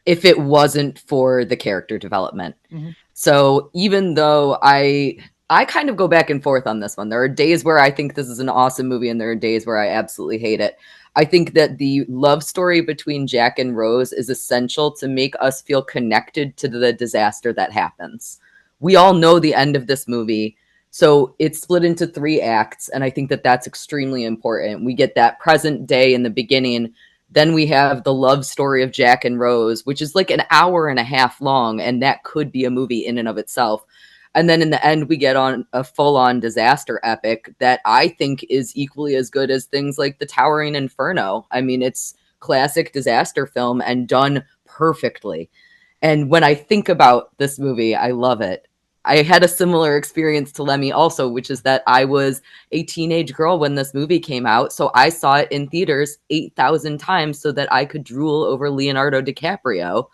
if it wasn't for the character development. Mm-hmm. So even though I kind of go back and forth on this one, there are days where I think this is an awesome movie, and there are days where I absolutely hate it. I think that the love story between Jack and Rose is essential to make us feel connected to the disaster that happens. We all know the end of this movie, so it's split into 3 acts, and I think that that's extremely important. We get that present day in the beginning, then we have the love story of Jack and Rose, which is like an hour and a half long, and that could be a movie in and of itself. And then in the end, we get on a full-on disaster epic that I think is equally as good as things like The Towering Inferno. I mean, it's classic disaster film and done perfectly. And when I think about this movie, I love it. I had a similar experience to Lemmi also, which is that I was a teenage girl when this movie came out. So I saw it in theaters 8,000 times so that I could drool over Leonardo DiCaprio.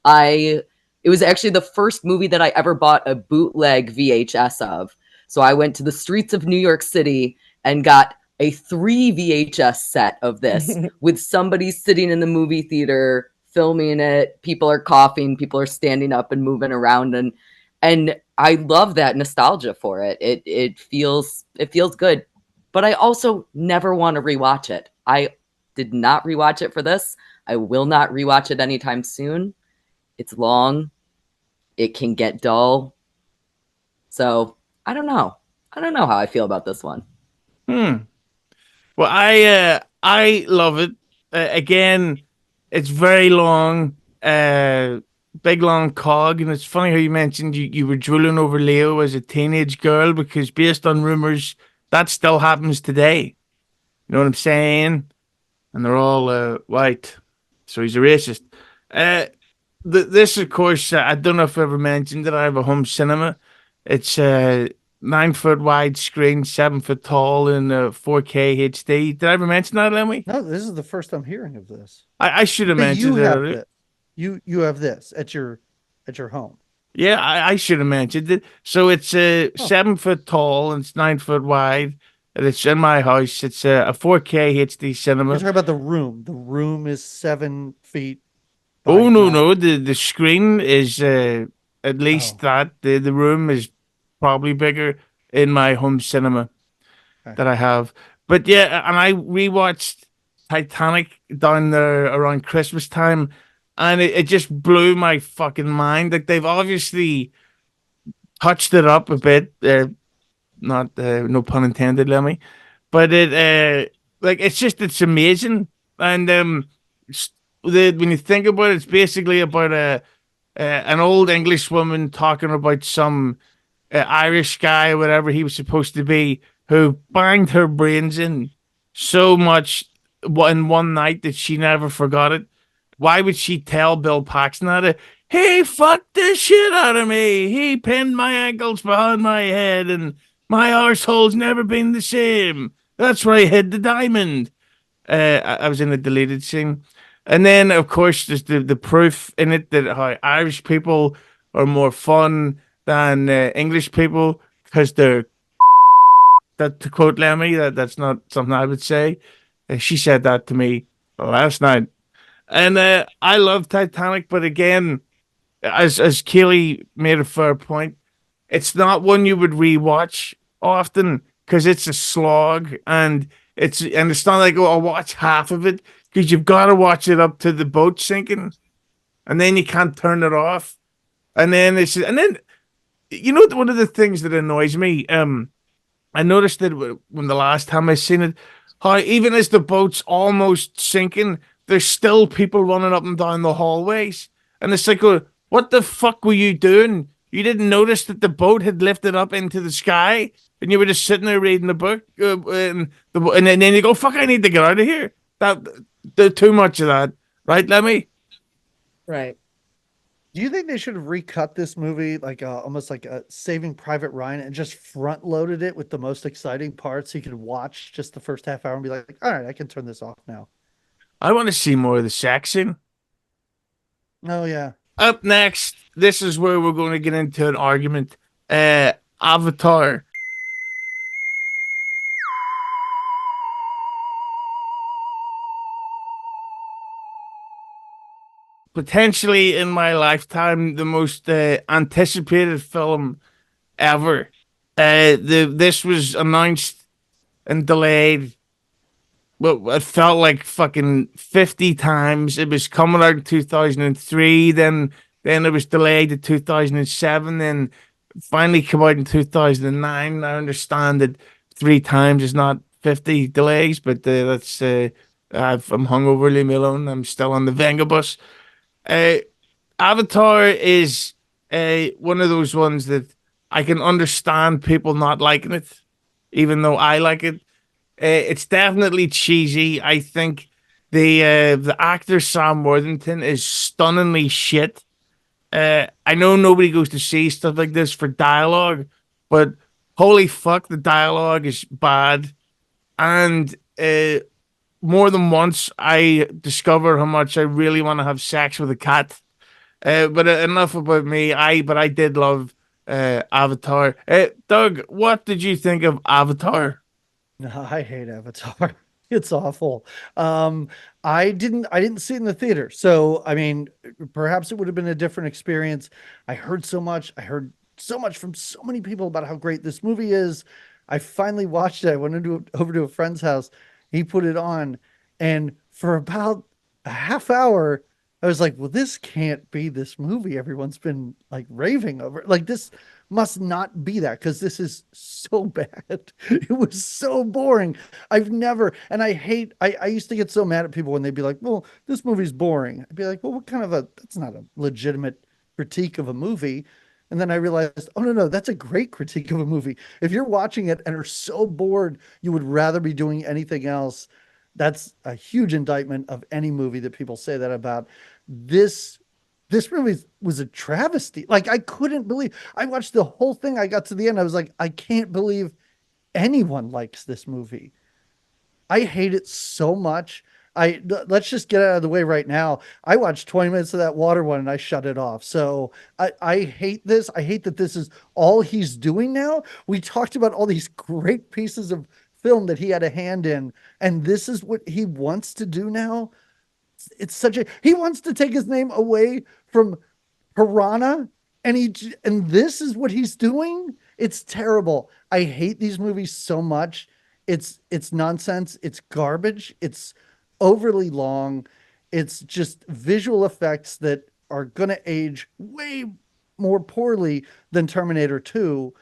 It was actually the first movie that I ever bought a bootleg VHS of. So I went to the streets of New York City and got a 3 VHS set of this with somebody sitting in the movie theater filming it. People are coughing, people are standing up and moving around, and I love that nostalgia for it. It feels good. But I also never want to rewatch it. I did not rewatch it for this. I will not rewatch it anytime soon. It's long. It can get dull. So I don't know. I don't know how I feel about this one. Well, I love it. Again, it's very long, big long cog, and it's funny how you mentioned you were drooling over Leo as a teenage girl because based on rumors, that still happens today. You know what I'm saying? And they're all white, so he's a racist. This, of course, I don't know if I ever mentioned that I have a home cinema. It's 9 foot wide screen, 7 foot tall, in 4K HD. Did I ever mention that, Lemmy? No, this is the first I'm hearing of this. I should have But mentioned you it have earlier. this. You have this at your home. Yeah, I should have mentioned it. So it's 7 foot tall and it's 9 foot wide, and it's in my house. It's a 4K HD cinema. You're talking about the room. The room is 7 feet. Oh no, the screen is at least that. The room is probably bigger in my home cinema that I have. But yeah, and I rewatched Titanic down there around Christmas time, and it just blew my fucking mind. Like they've obviously touched it up a bit. Not no pun intended, Lemmy. But it's amazing. And when you think about it, it's basically about an old English woman talking about some Irish guy or whatever he was supposed to be, who banged her brains in so much in one night that she never forgot it. Why would she tell Bill Paxton that? He fucked the shit out of me. He pinned my ankles behind my head, and my arsehole's never been the same. That's where I hid the diamond. I was in a deleted scene. And then, of course, there's the proof in it that how Irish people are more fun than English people because they're, that to quote Lemmy, that's not something I would say. She said that to me last night. And I love Titanic, but again, as Cayley made a fair point, it's not one you would rewatch often because it's a slog, and it's not like, oh, I'll watch half of it, because you've got to watch it up to the boat sinking, and then you can't turn it off, and then you know, one of the things that annoys me, I noticed that when the last time I seen it, how even as the boat's almost sinking, there's still people running up and down the hallways, and it's like, oh, what the fuck were you doing? You didn't notice that the boat had lifted up into the sky, and you were just sitting there reading the book, and then you go, "Fuck! I need to get out of here." Too much of that, right, Lemmy? Right. Do you think they should have recut this movie like almost like a Saving Private Ryan and just front loaded it with the most exciting parts so you could watch just the first half hour and be like, all right, I can turn this off now? I want to see more of the sex scene. Oh, yeah. Up next, this is where we're going to get into an argument. Avatar. Potentially in my lifetime, the most anticipated film ever. This was announced and delayed. Well, it felt like fucking 50 times. It was coming out in 2003, then it was delayed to 2007, then finally come out in 2009. I understand that 3 times is not 50 delays, but that's I'm hungover, leave me alone. I'm still on the Venga bus. Avatar is one of those ones that I can understand people not liking it, even though I like it. It's definitely cheesy. I think the actor Sam Worthington is stunningly shit. I know nobody goes to see stuff like this for dialogue, but holy fuck, the dialogue is bad. And more than once, I discover how much I really want to have sex with a cat. But enough about me. But I did love Avatar. Doug, what did you think of Avatar? No, I hate Avatar. It's awful. Um, I didn't see it in the theater. So, I mean, perhaps it would have been a different experience. I heard so much. I heard so much from so many people about how great this movie is. I finally watched it. I went over to a friend's house. He put it on, and for about a half hour, I was like, "Well, this can't be this movie everyone's been like raving over. Like this must not be that because this is so bad. It was so boring. I've never, and I used to get so mad at people when they'd be like, well, this movie's boring. I'd be like, well, what kind of that's not a legitimate critique of a movie. And then I realized, oh, no, no, that's a great critique of a movie. If you're watching it and are so bored, you would rather be doing anything else. That's a huge indictment of any movie that people say that about. This this movie was a travesty. Like I couldn't believe I watched the whole thing. I got to the end. I was like, I can't believe anyone likes this movie. I hate it so much. Let's just get out of the way right now. I watched 20 minutes of that water one and I shut it off. So I hate this. I hate that this is all he's doing now. We talked about all these great pieces of film that he had a hand in, and this is what he wants to do now. It's such a he wants to take his name away from Piranha, and this is what he's doing. It's terrible. I hate these movies so much. It's nonsense. It's garbage. It's overly long. It's just visual effects that are going to age way more poorly than Terminator 2.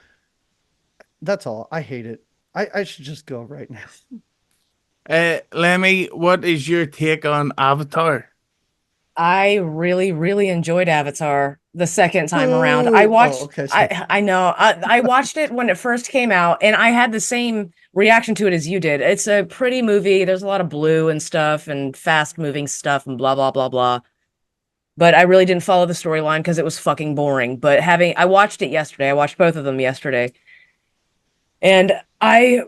That's all. I hate it. I should just go right now. Lemmy, what is your take on Avatar? I really, really enjoyed Avatar the second time around. Boo! Oh, okay. Sorry. I know. I watched it when it first came out, and I had the same reaction to it as you did. It's a pretty movie. There's a lot of blue and stuff and fast moving stuff and blah, blah, blah, blah. But I really didn't follow the storyline because it was fucking boring. But I watched it yesterday. I watched both of them yesterday. And I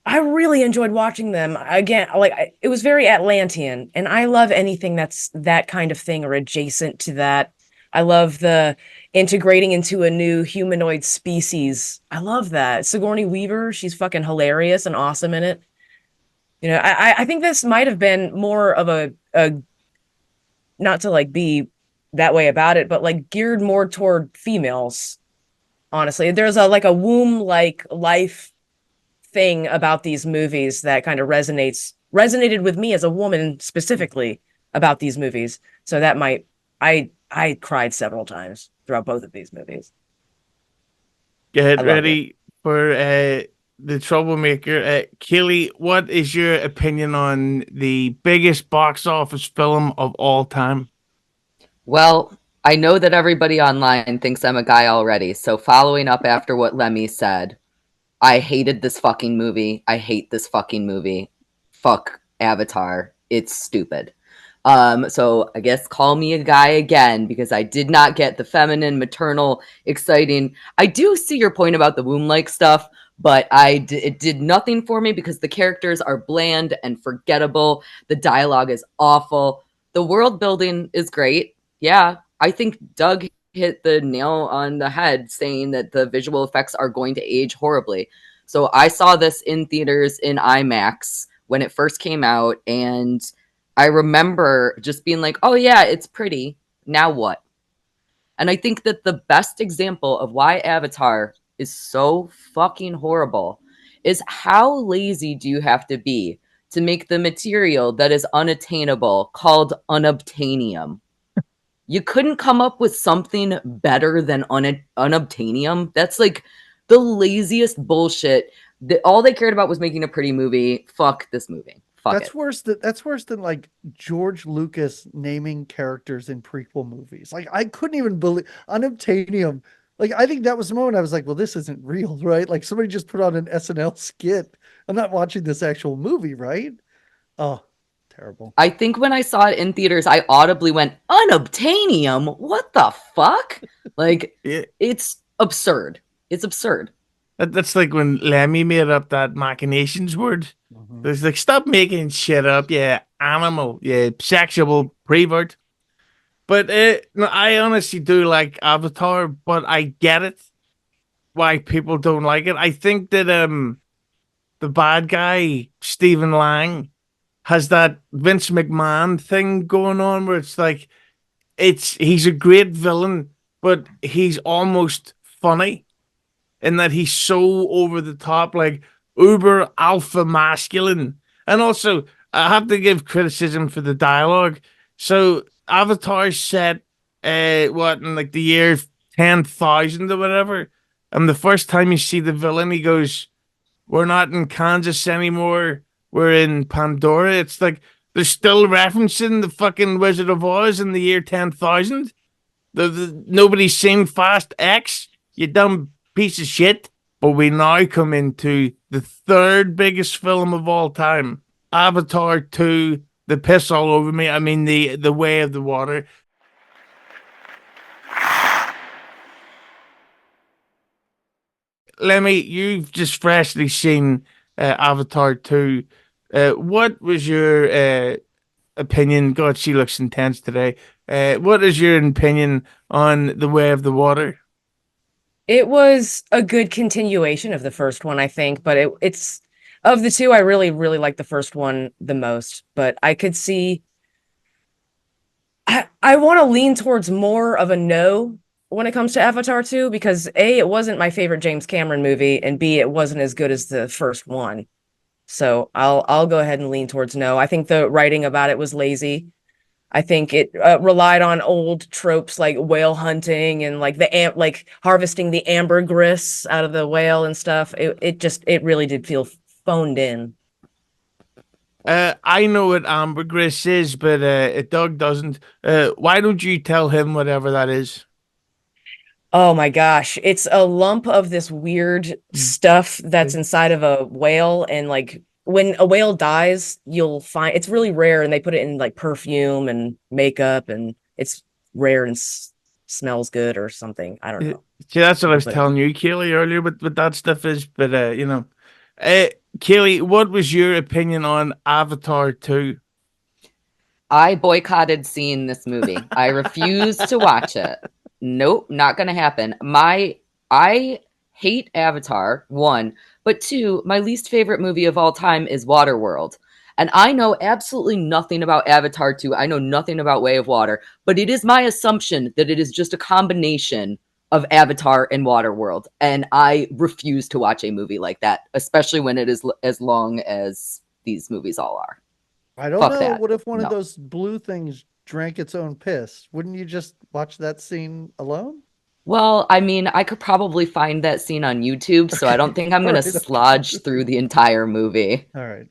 really enjoyed watching them again. It was very Atlantean, and I love anything that's that kind of thing or adjacent to that. I love the integrating into a new humanoid species. I love that. Sigourney Weaver, she's fucking hilarious and awesome in it. You know, I think this might have been more of a not to like be that way about it, but like geared more toward females. Honestly, there's a womb like life thing about these movies that kind of resonated with me as a woman specifically about these movies. So that I cried several times throughout both of these movies. Get ready for the troublemaker. Cayley, what is your opinion on the biggest box office film of all time? Well, I know that everybody online thinks I'm a guy already. So following up after what Lemmy said, I hated this fucking movie. I hate this fucking movie. Fuck Avatar. It's stupid. So I guess call me a guy again because I did not get the feminine, maternal, exciting. I do see your point about the womb-like stuff, but it did nothing for me because the characters are bland and forgettable. The dialogue is awful. The world building is great. Yeah, I think Doug hit the nail on the head saying that the visual effects are going to age horribly. So I saw this in theaters in IMAX when it first came out, and I remember just being like, oh yeah, it's pretty. Now what? And I think that the best example of why Avatar is so fucking horrible is how lazy do you have to be to make the material that is unattainable called unobtainium? You couldn't come up with something better than unobtainium. That's like the laziest bullshit. All they cared about was making a pretty movie. Fuck this movie. Fuck That's it. worse than like George Lucas naming characters in prequel movies. Like I couldn't even believe unobtainium. Like I think that was the moment I was like, well, this isn't real, right? Like somebody just put on an SNL skit. I'm not watching this actual movie, right? Oh, terrible. I think when I saw it in theaters, I audibly went, unobtainium? What the fuck? Like, it's absurd. It's absurd. That's like when Lemmy made up that machinations word. Mm-hmm. It's like, stop making shit up. Yeah, animal. Yeah, sexual prevert. But no, I honestly do like Avatar, but I get it why people don't like it. I think that the bad guy, Stephen Lang, has that Vince McMahon thing going on where it's like he's a great villain, but he's almost funny in that he's so over the top, like uber alpha masculine. And also, I have to give criticism for the dialogue. So Avatar's set, what in like the year 10,000 or whatever, and the first time you see the villain, he goes, "We're not in Kansas anymore. We're in Pandora." It's like they're still referencing the fucking Wizard of Oz in the year 10,000. Nobody's seen Fast X, you dumb piece of shit. But we now come into the third biggest film of all time, Avatar 2, the piss all over me. I mean, the Way of the Water. Lemmi, you've just freshly seen Avatar 2. What was your opinion? God, she looks intense today. What is your opinion on The Way of the Water? It was a good continuation of the first one, I think, but it's of the two, I really, really like the first one the most. But I could see I want to lean towards more of a no when it comes to Avatar 2, because A, it wasn't my favorite James Cameron movie, and B, it wasn't as good as the first one. So I'll go ahead and lean towards no. I think the writing about it was lazy. I think it relied on old tropes like whale hunting and like like harvesting the ambergris out of the whale and stuff. It really did feel phoned in. I know what ambergris is, but Doug doesn't. Why don't you tell him whatever that is? Oh my gosh. It's a lump of this weird stuff that's inside of a whale. And like when a whale dies, you'll find it's really rare, and they put it in like perfume and makeup, and it's rare and smells good or something. I don't know. See, that's what I was telling you, Cayley, earlier, what that stuff is. But, Cayley, what was your opinion on Avatar 2? I boycotted seeing this movie. I refuse to watch it. Nope, not gonna happen. I hate Avatar, 1, but 2, my least favorite movie of all time is Waterworld. And I know absolutely nothing about Avatar 2. I know nothing about Way of Water, but it is my assumption that it is just a combination of Avatar and Waterworld. And I refuse to watch a movie like that, especially when it is as long as these movies all are. I don't know. What if one of those blue things drank its own piss? Wouldn't you just watch that scene alone? Well, I mean, I could probably find that scene on YouTube, so I don't think I'm going to slodge through the entire movie. All right.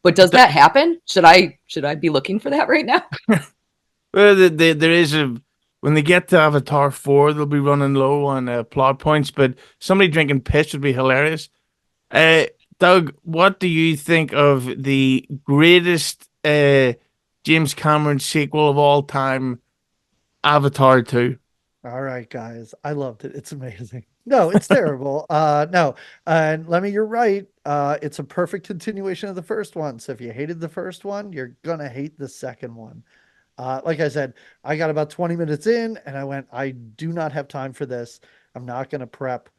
But does that happen? Should I be looking for that right now? Well, there is when they get to Avatar 4, they'll be running low on plot points, but somebody drinking piss would be hilarious. Doug, what do you think of the greatest James Cameron sequel of all time, Avatar 2? All right, guys. I loved it. It's amazing. No, it's terrible. No. And Lemmi, you're right. It's a perfect continuation of the first one. So if you hated the first one, you're going to hate the second one. Like I said, I got about 20 minutes in and I went, I do not have time for this. I'm not going to prep.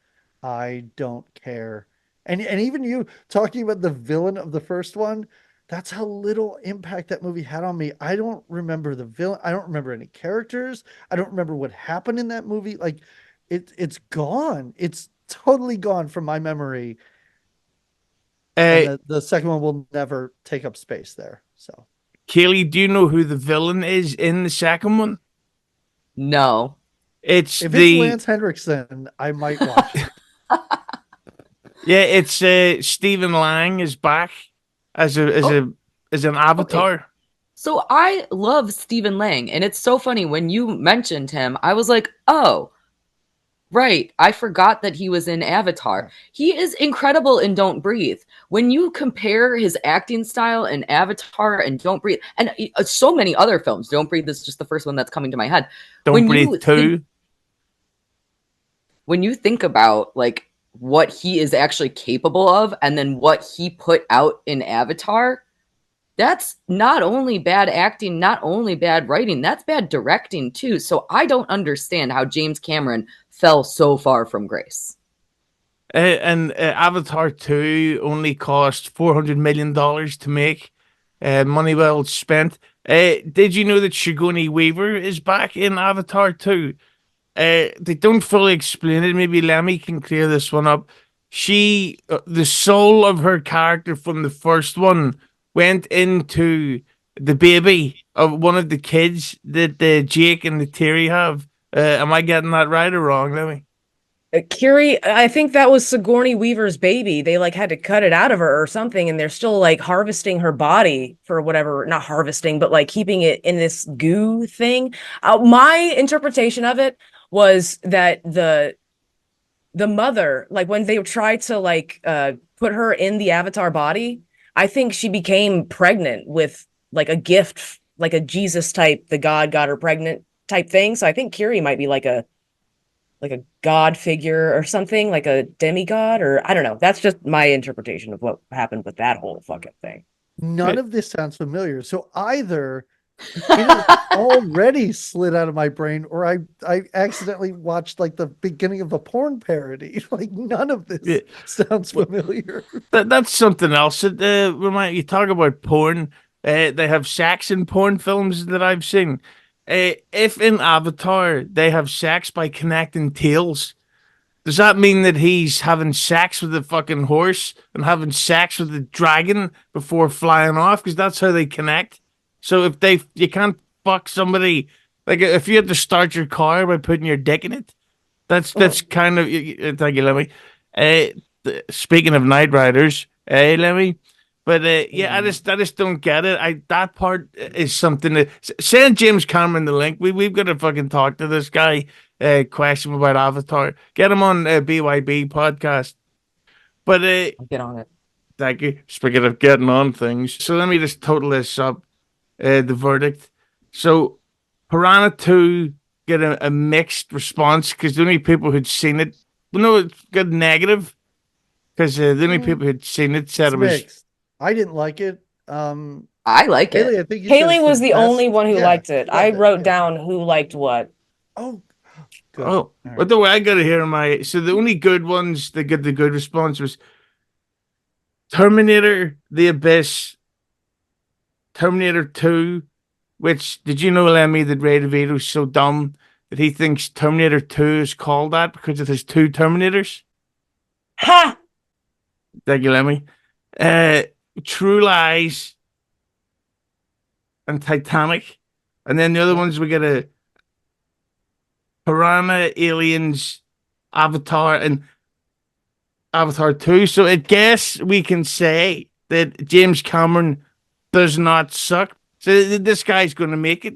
I don't care. And even you talking about the villain of the first one, that's how little impact that movie had on me. I don't remember the villain. I don't remember any characters. I don't remember what happened in that movie. Like it's gone. It's totally gone from my memory. And the second one will never take up space there. So, Cayley, do you know who the villain is in the second one? No. If it's Lance Henriksen, I might watch it. Yeah, it's Stephen Lang is back as an Avatar. Okay. So I love Stephen Lang, and it's so funny when you mentioned him, I was like, oh, right. I forgot that he was in Avatar. He is incredible in Don't Breathe. When you compare his acting style in Avatar and Don't Breathe, and so many other films, Don't Breathe is just the first one that's coming to my head. Don't Breathe 2. When you think about like what he is actually capable of and then what he put out in Avatar, that's not only bad acting, not only bad writing, that's bad directing too. So I don't understand how James Cameron fell so far from grace. And Avatar 2 only cost $400 million to make. Money well spent. Did you know that Sigourney Weaver is back in Avatar 2? They don't fully explain it. Maybe Lemmi can clear this one up. The soul of her character from the first one went into the baby of one of the kids that Jake and the Terry have. Am I getting that right or wrong, Lemmi? Curie, I think that was Sigourney Weaver's baby. They like had to cut it out of her or something, and they're still like harvesting her body for whatever, not harvesting, but like keeping it in this goo thing. My interpretation of it was that the mother, like when they tried to like put her in the Avatar body, I think she became pregnant with like a gift, like a Jesus type, the God got her pregnant type thing. So I think Curie might be like a god figure or something, like a demigod, or I don't know. That's just my interpretation of what happened with that whole fucking thing. None of this sounds familiar. So either it has already slid out of my brain, or I accidentally watched like the beginning of a porn parody. Like none of this sounds familiar. That's something else. Remind you talk about porn. They have sex in porn films that I've seen. If in Avatar they have sex by connecting tails, does that mean that he's having sex with the fucking horse and having sex with the dragon before flying off? Because that's how they connect. So you can't fuck somebody, like if you had to start your car by putting your dick in it, that's kind of. Thank you, Lemmi. Speaking of Night Riders, Lemmi. But I just don't get it. That part is something that send James Cameron the link. We've got to fucking talk to this guy. Question about Avatar. Get him on BYB podcast. But I'll get on it. Thank you. Speaking of getting on things, so let me just total this up. The verdict. So Piranha 2 get a mixed response because the only people who'd seen it, it's got negative because the only people who'd seen it said it was mixed. I didn't like it. I like Cayley, it. I think Cayley was the only one who liked it. I wrote it. down who liked what. Oh, good. Oh, Right. but the way I got to hear so the only good ones that get the good response was Terminator, The Abyss, Terminator 2, which, did you know, Lemmi, that Ray DeVito's so dumb that he thinks Terminator 2 is called that because it has two Terminators? Ha! Thank you, Lemmi. True Lies and Titanic. And then the other ones, we get a Piranha, Aliens, Avatar, and Avatar 2. So I guess we can say that James Cameron does not suck. So this guy's going to make it.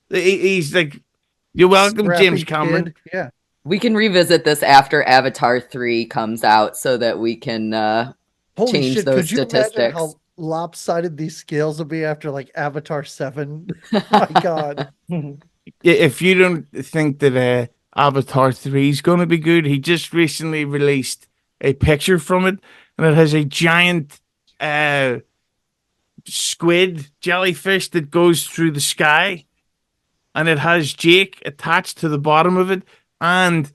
He's like, you're welcome, Scrappy James Cameron. kid. Yeah. We can revisit this after Avatar 3 comes out so that we can Holy change shit, those could you imagine statistics. how lopsided these scales will be after like Avatar 7? My God. If you don't think that Avatar 3 is going to be good, he just recently released a picture from it, and it has a giant squid jellyfish that goes through the sky, and it has Jake attached to the bottom of it, and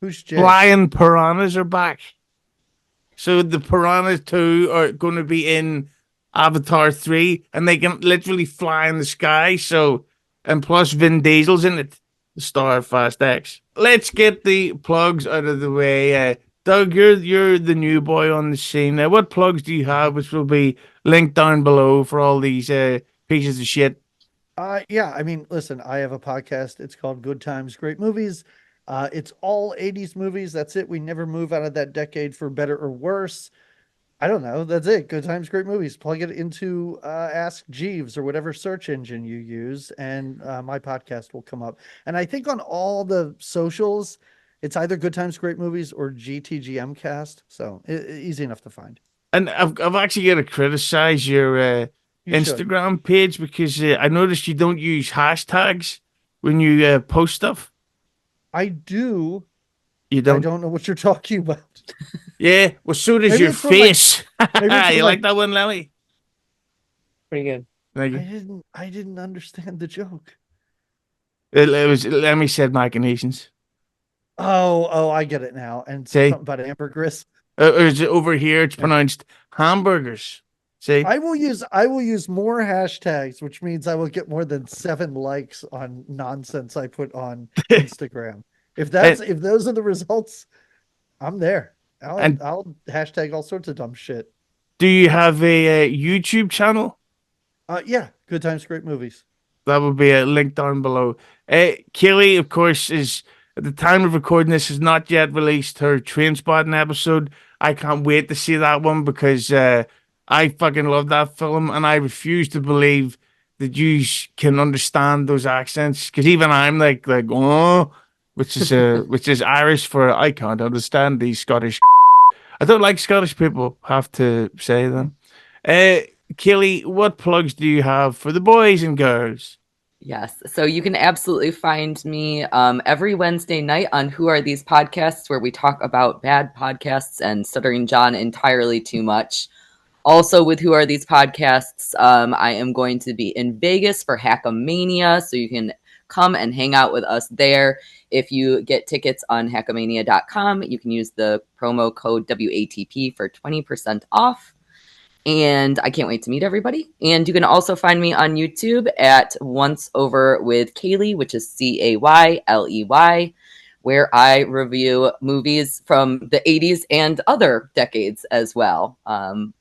Who's Jake? flying piranhas are back. So the Piranhas 2 are going to be in Avatar 3, and they can literally fly in the sky. So, and plus Vin Diesel's in it, the star of Fast X. Let's get the plugs out of the way. Doug, you're the new boy on the scene. What plugs do you have, which will be linked down below for all these pieces of shit? Yeah, I mean, listen, I have a podcast. It's called Good Times, Great Movies. It's all 80s movies. That's it. We never move out of that decade for better or worse. I don't know. That's it. Good Times, Great Movies. Plug it into Ask Jeeves or whatever search engine you use, and my podcast will come up. And I think on all the socials, it's either Good Times, Great Movies or GTGM Cast. So easy enough to find. And I've actually got to criticize your Instagram page because I noticed you don't use hashtags when you post stuff. I do. You don't? I don't know what you're talking about. Yeah, well, so does Maybe your it's from, face. like- You like that one, Lemmi? Pretty good. Thank you. I didn't understand the joke. It was Lemmi said machinations. Oh, I get it now. And See? something about ambergris. Or is it over here? It's pronounced hamburgers. See? I will use more hashtags, which means I will get more than 7 likes on nonsense I put on Instagram. If those are the results, I'm there. I'll hashtag all sorts of dumb shit. Do you have a YouTube channel? Yeah, Good Times, Great Movies. That would be a link down below. Cayley, of course, is at the time of recording this, has not yet released her Trainspotting episode. I can't wait to see that one because I fucking love that film, and I refuse to believe that you can understand those accents. Because even I'm like oh, which is Irish for I can't understand these Scottish. I don't like Scottish people. Have to say them. Cayley, what plugs do you have for the boys and girls? Yes. So you can absolutely find me every Wednesday night on Who Are These Podcasts, where we talk about bad podcasts and Stuttering John entirely too much. Also with Who Are These Podcasts, I am going to be in Vegas for Hackamania, so you can come and hang out with us there. If you get tickets on hackamania.com, you can use the promo code WATP for 20% off. And I can't wait to meet everybody. And you can also find me on YouTube at Once Over with Cayley, which is Cayley, where I review movies from the 80s and other decades as well.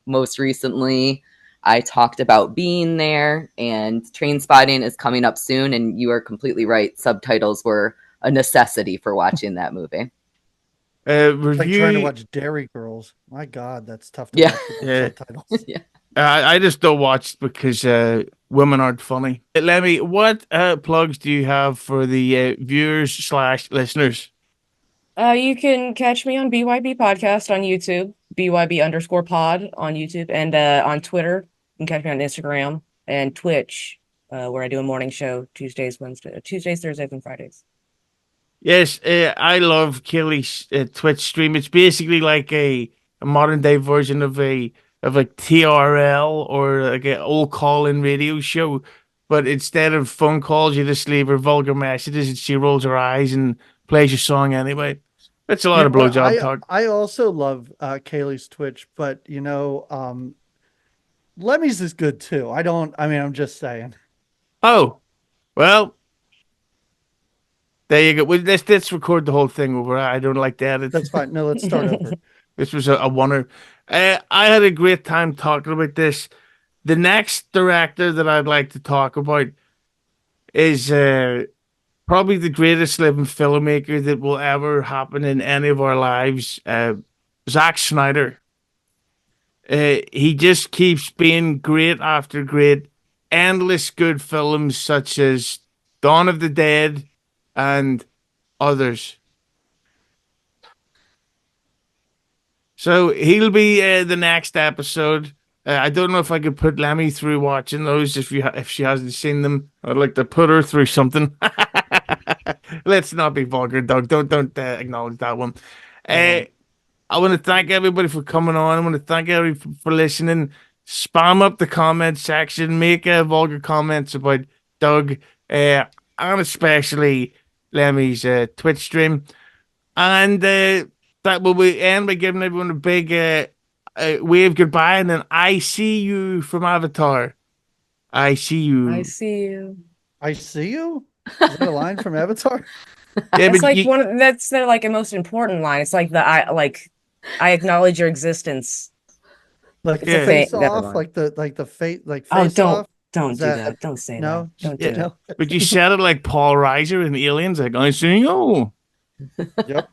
Most recently, I talked about Being There, and Trainspotting is coming up soon. And you are completely right. Subtitles were a necessity for watching that movie. It's like trying to watch Dairy Girls. My God, that's tough to watch with subtitles. Yeah. I just don't watch because women aren't funny. Lemmi, what plugs do you have for the viewers/listeners? You can catch me on BYB Podcast on YouTube, BYB_pod on YouTube, and on Twitter. You can catch me on Instagram and Twitch, where I do a morning show Tuesdays, Thursdays, and Fridays. Yes, I love Cayley's Twitch stream. It's basically like a modern day version of a TRL or like an old call-in radio show, but instead of phone calls, you just leave her vulgar messages and she rolls her eyes and plays your song anyway. That's a lot of blowjob talk. I also love Cayley's Twitch, but Lemmy's is good too. I'm just saying. Oh, well. There you go. Well, let's record the whole thing over. I don't like to edit. That's fine. No, let's start over. This was a wonder. I had a great time talking about this. The next director that I'd like to talk about is probably the greatest living filmmaker that will ever happen in any of our lives. Zack Snyder. He just keeps being great after great. Endless good films such as Dawn of the Dead and others. So he'll be the next episode. I don't know if I could put Lemmi through watching those if she hasn't seen them. I'd like to put her through something. Let's not be vulgar, Doug. Don't acknowledge that one. I want to thank everybody for coming on. I want to thank everybody for listening. Spam up the comment section. Make vulgar comments about Doug, and especially Lemmi's Twitch stream. And that will we end by giving everyone a big wave goodbye, and then I see you from Avatar. I see you. I see you. I see you? Is that a line from Avatar? Yeah, it's like that's their like a most important line. It's like I acknowledge your existence. Like the face off, like the face face off. Don't do that. Don't say that. Don't do that. But you said it like Paul Reiser in Aliens, like I see you. Yep.